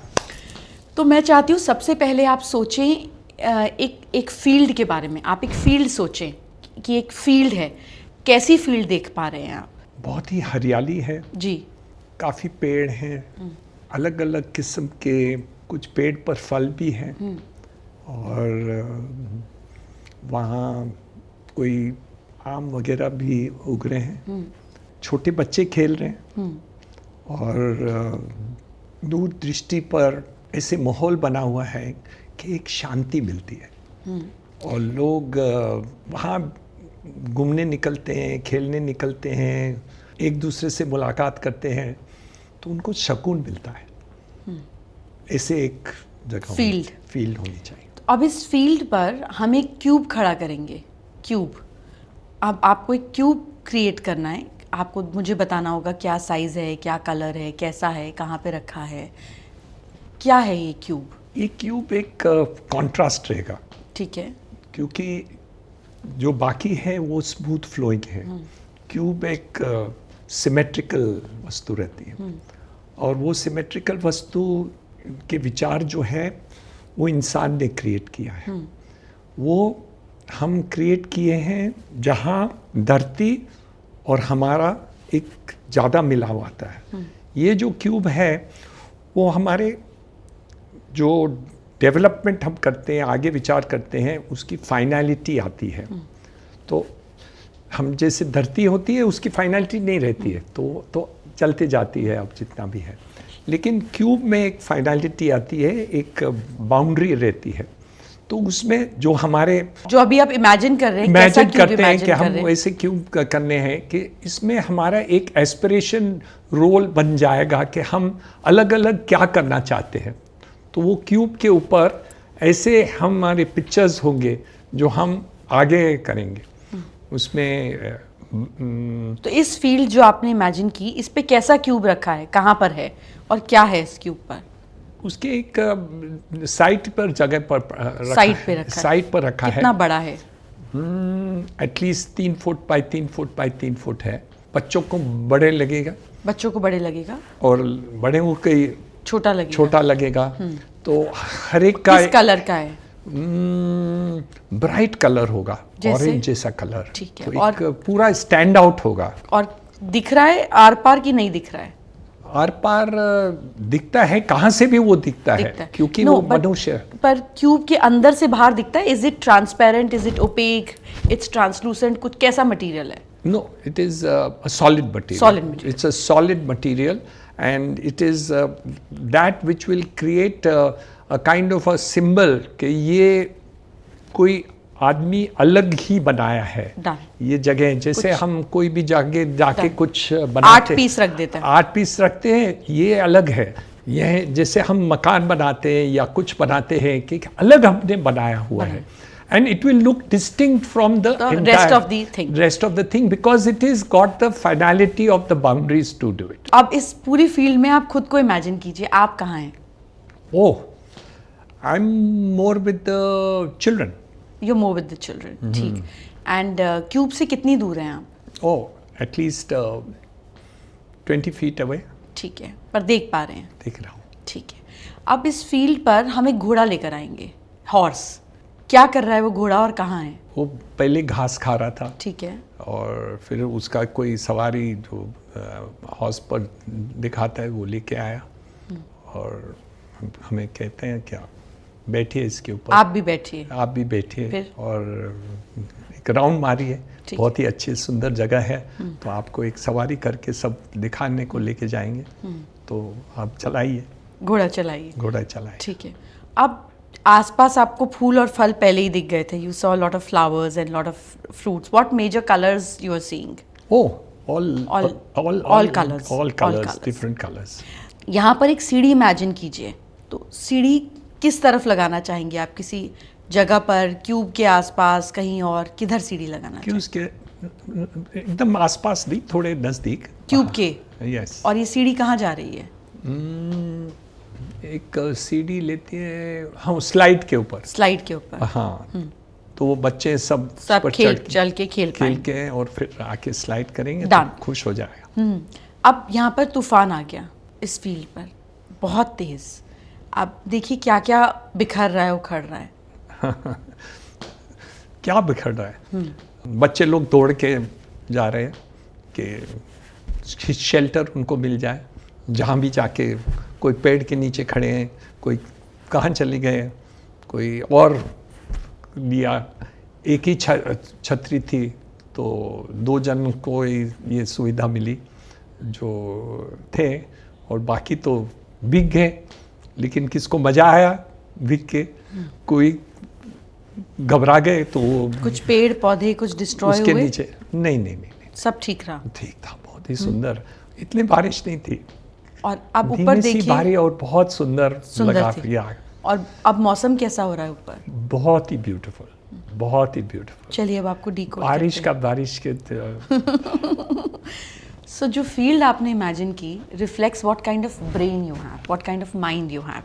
तो मैं चाहती हूँ सबसे पहले आप सोचें एक field के बारे में। आप एक फील्ड सोचें कि एक फील्ड है, कैसी फील्ड देख पा रहे हैं आप? बहुत ही हरियाली है जी। काफ़ी पेड़ हैं, अलग अलग किस्म के, कुछ पेड़ पर फल भी हैं और वहाँ कोई आम वगैरह भी उग रहे हैं, छोटे बच्चे खेल रहे हैं और दूर दृष्टि पर ऐसे माहौल बना हुआ है कि एक शांति मिलती है और लोग वहाँ घूमने निकलते हैं, खेलने निकलते हैं, एक दूसरे से मुलाकात करते हैं, तो उनको सुकून मिलता है। ऐसे एक जगह फील्ड होनी चाहिए। तो अब इस फील्ड पर हम एक क्यूब खड़ा करेंगे। क्यूब, अब आपको एक क्यूब क्रिएट करना है। आपको मुझे बताना होगा क्या साइज़ है, क्या कलर है, कैसा है, कहाँ पे रखा है, क्या है ये क्यूब? ये क्यूब एक कॉन्ट्रास्ट रहेगा, ठीक है, क्योंकि जो बाकी है वो स्मूथ फ्लोइंग है। क्यूब एक सिमेट्रिकल वस्तु रहती है और वो सिमेट्रिकल वस्तु के विचार जो है वो इंसान ने क्रिएट किया है। वो हम क्रिएट किए हैं जहाँ धरती और हमारा एक ज़्यादा मिलाव आता है। ये जो क्यूब है वो हमारे जो डेवलपमेंट हम करते हैं, आगे विचार करते हैं, उसकी फाइनलिटी आती है। तो हम जैसे धरती होती है उसकी फाइनलिटी नहीं रहती है, तो चलते जाती है अब जितना भी है, लेकिन क्यूब में एक फाइनलिटी आती है, एक बाउंड्री रहती है। तो उसमें जो हमारे जो अभी आप इमेजिन कर रहे हैं, इमेजिन करते हैं कि हम वैसे क्यूब करने हैं कि इसमें हमारा एक एस्पिरेशन रोल बन जाएगा कि हम अलग अलग क्या करना चाहते हैं। तो वो क्यूब के ऊपर ऐसे हमारे पिक्चर्स होंगे जो हम आगे करेंगे उसमें। तो इस फील्ड जो आपने इमेजिन की, इस पे कैसा क्यूब रखा है, कहाँ पर है और क्या है इस क्यूब पर? उसके एक साइड पर जगह पर साइड पे रखा है। साइड पर रखा है। कितना बड़ा है? At least 3 foot by 3 foot by 3 foot है। बच्चों को बड़े लगेगा, बच्चों को बड़े लगेगा और बड़े हो के छोटा लगेगा। तो हर एक का किस कलर का है? ब्राइट कलर होगा, ऑरेंज जैसा कलर। ठीक है। तो और पूरा स्टैंड आउट होगा। और दिख रहा है आर पार की नहीं दिख रहा है? आर पार दिखता है, कहाँ से भी वो दिखता है क्योंकि वो मनुष्य। पर क्यूब के अंदर से बाहर दिखता है। Is it transparent, is it opaque, it's translucent, कुछ कैसा मटेरियल है? No, it is a solid material. Solid material. It's a solid material, and it is that which will create a kind of a symbol कि ये कोई आदमी अलग ही बनाया है। ये जगह जैसे हम कोई भी जगह जाके कुछ बनाते, आर्ट पीस रख देते हैं, आर्ट पीस रखते हैं, ये अलग है। यह जैसे हम मकान बनाते हैं या कुछ बनाते हैं कि अलग हमने बनाया हुआ है। And it will look distinct from the rest of the thing because it is got the finality of the boundaries to do it. अब इस पूरी फील्ड में आप खुद को इमेजिन कीजिए, आप कहाँ हैं? Oh, I'm more with the children. You're more with the children. ठीक। And क्यूब से कितनी दूर हैं आप? Oh, at least 20 feet away. ठीक है, पर देख पा रहे हैं? देख रहा हूँ। ठीक है। अब इस फील्ड पर हम एक घोड़ा लेकर आएंगे, हॉर्स। क्या कर रहा है वो घोड़ा और कहाँ है? वो पहले घास खा रहा था। ठीक है। और फिर उसका कोई सवारी जो हॉर्स पर दिखाता है वो लेके आया और हमें कहते हैं क्या बैठिए इसके ऊपर। आप भी बैठिए। आप भी बैठिए और एक राउंड मारिए। बहुत ही अच्छी सुंदर जगह है। तो आपको एक सवारी करके सब दिखाने को लेके जाएंगे। तो आप चलाइए, घोड़ा चलाइए। घोड़ा चलाइए। ठीक है। अब आसपास आपको फूल और फल पहले ही दिख गए थे। You saw lot of flowers and lot of fruits. What major colours you are seeing? Oh, all colours. all colors, different colors. यहाँ पर एक सीढ़ी इमेजिन कीजिए, तो सीढ़ी किस तरफ लगाना चाहेंगे आप? किसी जगह पर, क्यूब के आसपास, कहीं और, किधर सीढ़ी लगाना क्यों उसके एकदम आसपास नहीं, थोड़े नजदीक क्यूब के? यस. और ये सीढ़ी कहाँ जा रही है? एक सीढ़ी लेती है हम स्लाइड के ऊपर. स्लाइड के ऊपर. हाँ. तो वो बच्चे सब पर चल के खेल के और फिर आके स्लाइड करेंगे Done. तो खुश हो जाएगा. अब यहाँ पर तूफान आ गया इस फील्ड पर, बहुत तेज. अब देखिए क्या क्या बिखर रहा है, उखड़ रहा है. क्या बिखर रहा है? बच्चे लोग दौड़ के जा रहे हैं कि शेल्टर उनको मिल जाए. जहाँ भी जाके, कोई पेड़ के नीचे खड़े हैं, कोई कहाँ चले गए, कोई और लिया. एक ही छतरी थी तो 2 जन को ये सुविधा मिली जो थे, और बाकी तो भीग गए. लेकिन किसको मज़ा आया भीग के, कोई घबरा गए तो कुछ पेड़ पौधे कुछ डिस्ट्रॉय हुए? उसके नीचे नहीं, सब ठीक रहा? ठीक था, बहुत ही सुंदर. इतनी बारिश नहीं थी, और अब ऊपर देखिए बारिश, और बहुत सुंदर लगा. और अब मौसम कैसा हो रहा है ऊपर? बहुत ही ब्यूटीफुल, बहुत ही ब्यूटीफुल. चलिए अब आपको डीकोड बारिश के सो जो फील्ड आपने इमेजिन की reflects what kind of brain you have, what kind of mind you have.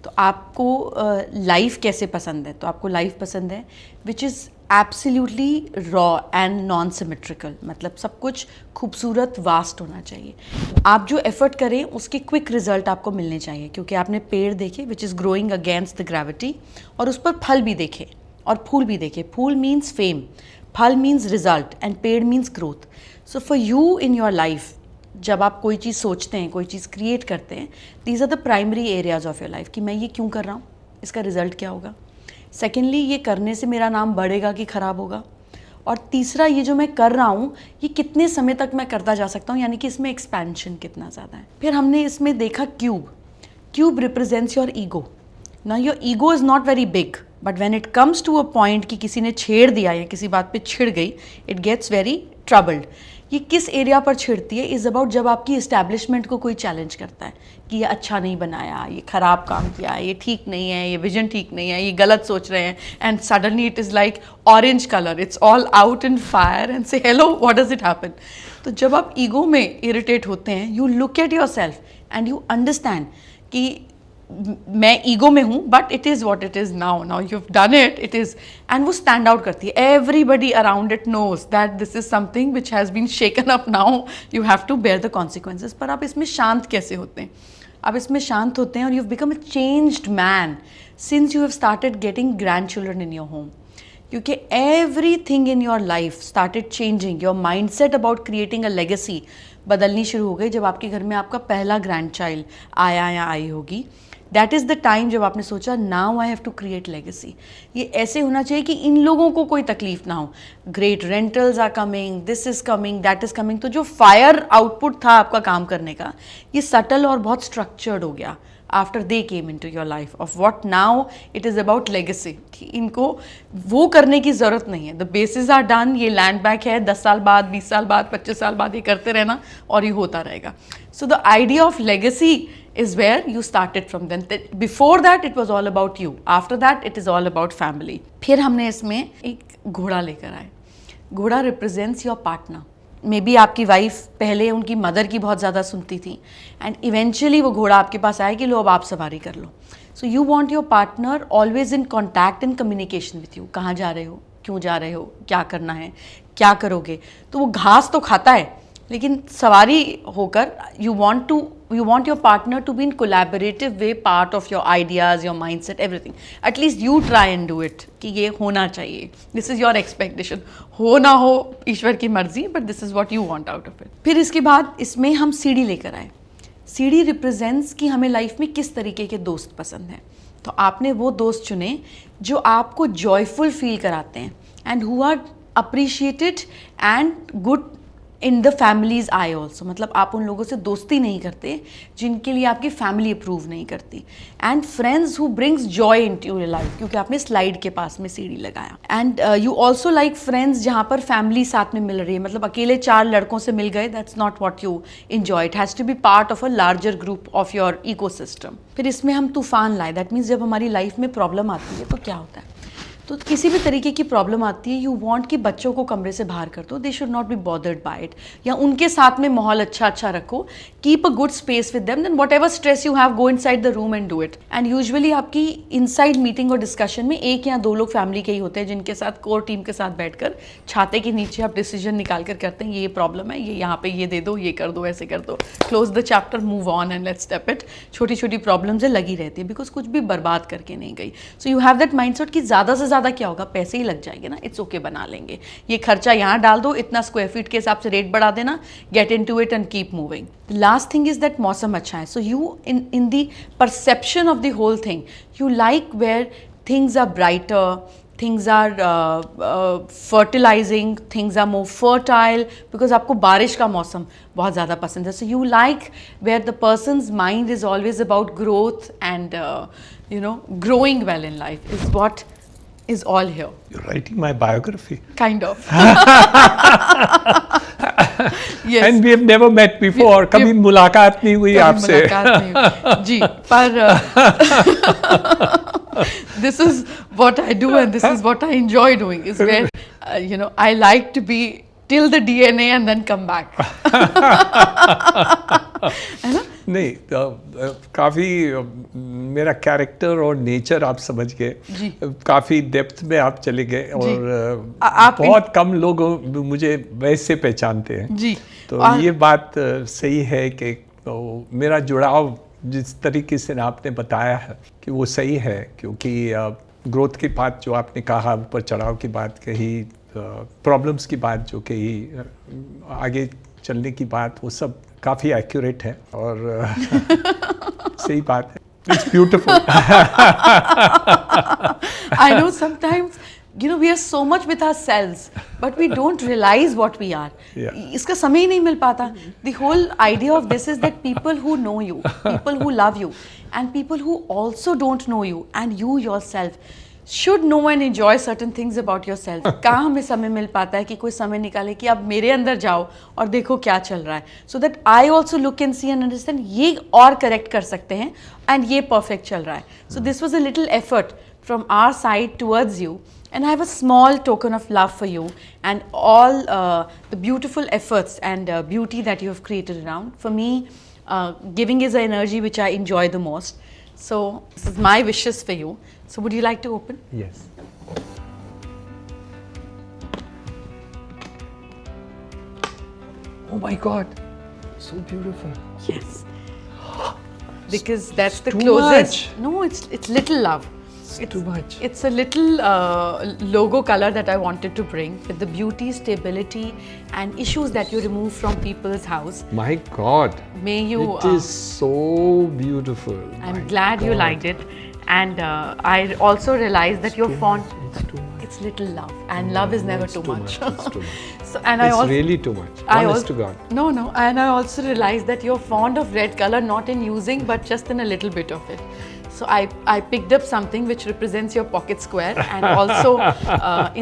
तो आपको लाइफ कैसे पसंद है? तो आपको लाइफ पसंद है which is absolutely raw and non symmetrical, मतलब सब कुछ खूबसूरत वास्ट होना चाहिए. आप जो एफर्ट करें उसके क्विक रिजल्ट आपको मिलने चाहिए, क्योंकि आपने पेड़ देखे which is growing against the gravity, और उस पर फल भी देखे और फूल भी देखे. फूल मीन्स फेम, फल मीन्स रिजल्ट, एंड पेड़ means growth. So for you in your life, जब आप कोई चीज़ सोचते हैं, कोई चीज़ क्रिएट करते हैं, these are the primary areas of your life कि मैं ये क्यों कर रहा हूँ, इसका रिजल्ट क्या होगा. सेकेंडली, ये करने से मेरा नाम बढ़ेगा कि ख़राब होगा. और तीसरा, ये जो मैं कर रहा हूँ ये कितने समय तक मैं करता जा सकता हूँ, यानी कि इसमें एक्सपेंशन कितना ज़्यादा है. फिर हमने इसमें देखा cube. Cube represents your ego. ना your ego is not very big, but when it comes to a point कि किसी ने छेड़ दिया या किसी बात पे छिड़ गई, इट गेट्स वेरी ट्रबल्ड. ये किस एरिया पर छिड़ती है? इज़ अबाउट जब आपकी इस्टेब्लिशमेंट को कोई चैलेंज करता है कि ये अच्छा नहीं बनाया, ये ख़राब काम किया, ये ठीक नहीं है, ये विजन ठीक नहीं है, ये गलत सोच रहे हैं, and suddenly it is like orange colour, it's all out in fire and say hello what does it happen. तो जब आप ईगो में इरिटेट होते हैं, you look at yourself and you understand कि मैं ईगो में हूँ, but it is what it is now you have done it, it is, and वो स्टैंड आउट करती है. Everybody around it knows that this is something which has been shaken up, now you have to bear the consequences. पर आप इसमें शांत कैसे होते हैं? आप इसमें शांत होते हैं और you have become a changed man since you have started getting grandchildren in your home. क्योंकि everything in your life started changing. Your mindset about creating a legacy बदलनी शुरू हो गई जब आपके घर में आपका पहला ग्रैंड चाइल्ड आया या आई होगी. दैट इज़ द टाइम जब आपने सोचा now I have to create legacy. ये ऐसे होना चाहिए कि इन लोगों को कोई तकलीफ ना हो. Great rentals are coming, this is coming, that is coming. तो जो फायर आउटपुट था आपका काम करने का, ये सटल और बहुत स्ट्रक्चर्ड हो गया after they came into your life. Of what now it is about legacy, कि इनको वो करने की ज़रूरत नहीं है. The basis are done. ये लैंड बैक है, 10 साल बाद, 20 साल बाद, 25 साल बाद ये करते रहना और ये होता रहेगा. So the idea of legacy is where you started from then. Before that it was all about you. After that it is all about family. फिर हमने इसमें एक घोड़ा लेकर आए. घोड़ा represents your partner. May be आपकी वाइफ पहले उनकी मदर की बहुत ज़्यादा सुनती थी, एंड इवेंचुअली वो घोड़ा आपके पास आया कि लो अब आप सवारी कर लो. So you want your partner always in contact and communication with you. कहाँ जा रहे हो, क्यों जा रहे हो, क्या करना है, क्या करोगे. तो वो घास तो खाता है, लेकिन सवारी होकर you want your partner to be in collaborative way part of your ideas, your mindset, everything. At least you try and do it कि ये होना चाहिए. This is your expectation. हो ना हो ईश्वर की मर्जी, but this is what you want out of it. फिर इसके बाद इसमें हम सीढ़ी लेकर आए. सीढ़ी रिप्रेजेंट्स कि हमें लाइफ में किस तरीके के दोस्त पसंद हैं. तो आपने वो दोस्त चुने जो आपको जॉयफुल फील कराते हैं, and who are appreciated and good in the families I also, मतलब आप उन लोगों से दोस्ती नहीं करते जिनके लिए आपकी फैमिली अप्रूव नहीं करती, and friends who brings joy into your life, क्योंकि आपने स्लाइड के पास में सीढ़ी लगाया, and you also like friends जहाँ पर फैमिली साथ में मिल रही है, मतलब अकेले 4 लड़कों से मिल गए, that's not what you enjoy, it has to be part of a larger group of your ecosystem. फिर इसमें हम तूफान लाए, दैट मीन्स जब हमारी लाइफ में प्रॉब्लम आती है तो क्या होता है, तो किसी भी तरीके की प्रॉब्लम आती है, यू वांट कि बच्चों को कमरे से बाहर कर दो, they should not be bothered by it, या उनके साथ में माहौल अच्छा रखो, keep a good space with them, then whatever stress you have, go inside the room and do it. And usually आपकी इनसाइड मीटिंग और डिस्कशन में 1 या 2 लोग फैमिली के ही होते हैं जिनके साथ कोर टीम के साथ बैठकर छाते के नीचे आप डिसीजन निकाल कर करते हैं, ये प्रॉब्लम है, ये यहाँ पे ये दे दो, ये कर दो, ऐसे कर दो, close the chapter, move on and let's step it. छोटी छोटी प्रॉब्लम्स लगी रहती है बिकॉज कुछ भी बर्बाद करके नहीं गई। So you have that mindset कि ज़्यादा से ज़्यादा क्या होगा, पैसे ही लग जाएंगे ना, इट्स ओके, बना लेंगे, ये खर्चा यहाँ डाल दो, इतना स्क्वायर फीट के हिसाब से रेट बढ़ा देना, get into it and keep moving. Last thing is that मौसम अच्छा है, so you in the perception of the whole thing you like where things are brighter, things are fertilizing, things are more fertile, because आपको बारिश का मौसम बहुत ज़्यादा पसंद है, so you like where the person's mind is always about growth and growing well in life is what is all here. You're writing my biography. Kind of. Yes. And we have never met before. कभी मुलाकात नहीं हुई आपसे. जी, पर this is what I do and this is what I enjoy doing, is where I like to be till the DNA and then come back. है ना? नहीं, काफ़ी मेरा कैरेक्टर और नेचर आप समझ गए, काफ़ी डेप्थ में आप चले गए, और बहुत कम लोग मुझे वैसे पहचानते हैं जी। तो ये बात सही है कि मेरा जुड़ाव जिस तरीके से आपने बताया है कि वो सही है, क्योंकि ग्रोथ की बात जो आपने कहा, ऊपर चढ़ाव की बात कही, प्रॉब्लम्स की बात जो कही, आगे चलने की बात, वो सब काफ़ी एक्यूरेट है और सही बात है। It's beautiful. I know sometimes we are so much with ourselves but we don't realize what we are. इसका समय ही नहीं मिल पाता। The whole idea of this is that people who know you, people who love you, and people who also don't know you and you yourself should know and enjoy certain things about yourself. कहाँ हमें समय मिल पाता है कि कोई समय निकाले कि अब मेरे अंदर जाओ और देखो क्या चल रहा है, so that I also look and see and understand ये और करेक्ट कर सकते हैं and ये परफेक्ट चल रहा है. So this was a little effort from our side towards you, and I have a small token of love for you and all the beautiful efforts and beauty that you have created around. For me, giving is an energy which I enjoy the most. So this is my wishes for you. So would you like to open? Yes. Oh my God, so beautiful. Yes. Because that's the too closest. much. No, it's little love. It's too much. It's a little logo color that I wanted to bring with the beauty, stability, and issues that you remove from people's house. My God. May you. It is so beautiful. I'm My glad you God. liked it, and I also realized that your font. It's too much. It's little love, and love is never it's too much. It's too much. So, and I It's also. really too much. I Honest al- to God. No, and I also realized that you're fond of red color, not in using, but just in a little bit of it. So I picked up something which represents your pocket square and also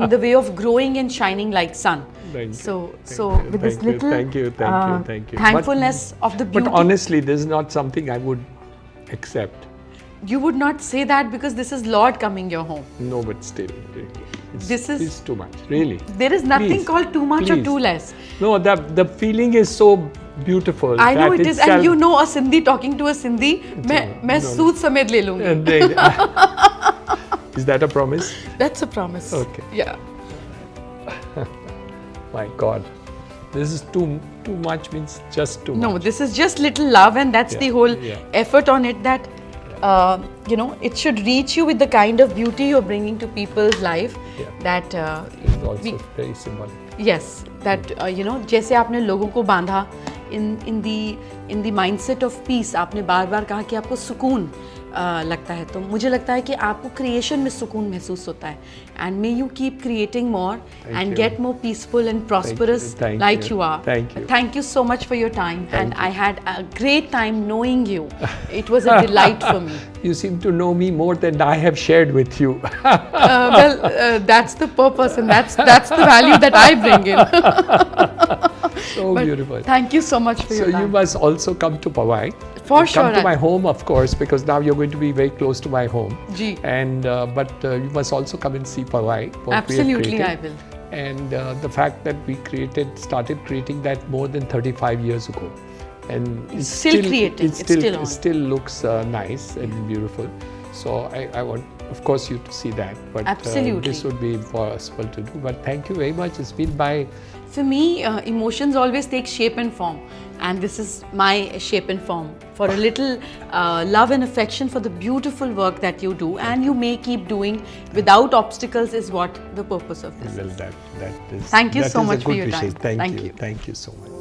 in the way of growing and shining like sun. Thank So you. with this Thank you. little Thank you. thankfulness of the beauty. But honestly, this is not something I would accept. You would not say that because this is Lord coming your home. No, but still, it's too much. Really. There is nothing Please, called too much or please. too less. No, the feeling is so beautiful. I know that it is, itself- and you know a Sindhi talking to a Sindhi, मैं सूद समेत ले लूँगी. And then- Is that a promise? That's a promise. Okay. Yeah. My God, this is too much. Means just too No, much. this is just little love, and that's the whole effort on it. That it should reach you with the kind of beauty you're bringing to people's life. Yeah. That It's also very symbolic. yes, that जैसे आपने लोगों को बांधा in the mindset of peace आपने बार बार कहा कि आपको सुकून लगता है, तो मुझे लगता है कि आपको क्रिएशन में सुकून महसूस होता है. And may you keep creating more and get more peaceful and prosperous like you are. Thank you so much for your time, and I had a great time knowing you. It was a delight for me. You seem to know me more than I have shared with you. That's the purpose, and that's the value that I bring in. So But beautiful. Thank you so much for So your time. you must also come to Powai. For sure. Come to my home, of course, because now you're going to be very close to my home. Ji. And but you must also come and see Powai. What Absolutely, we I have created. will. And the fact that we started creating that more than 35 years ago, and It's still creating. It's still on. It still looks nice and beautiful. So I want, of course, you to see that. But Absolutely. this would be impossible to do. But thank you very much. It's been my For me, emotions always take shape and form, and this is my shape and form for a little love and affection for the beautiful work that you do, and you may keep doing without obstacles is what the purpose of this well, is. that is. Thank you that so is a much for good your time. wishes. Thank Thank you. you. Thank you so much.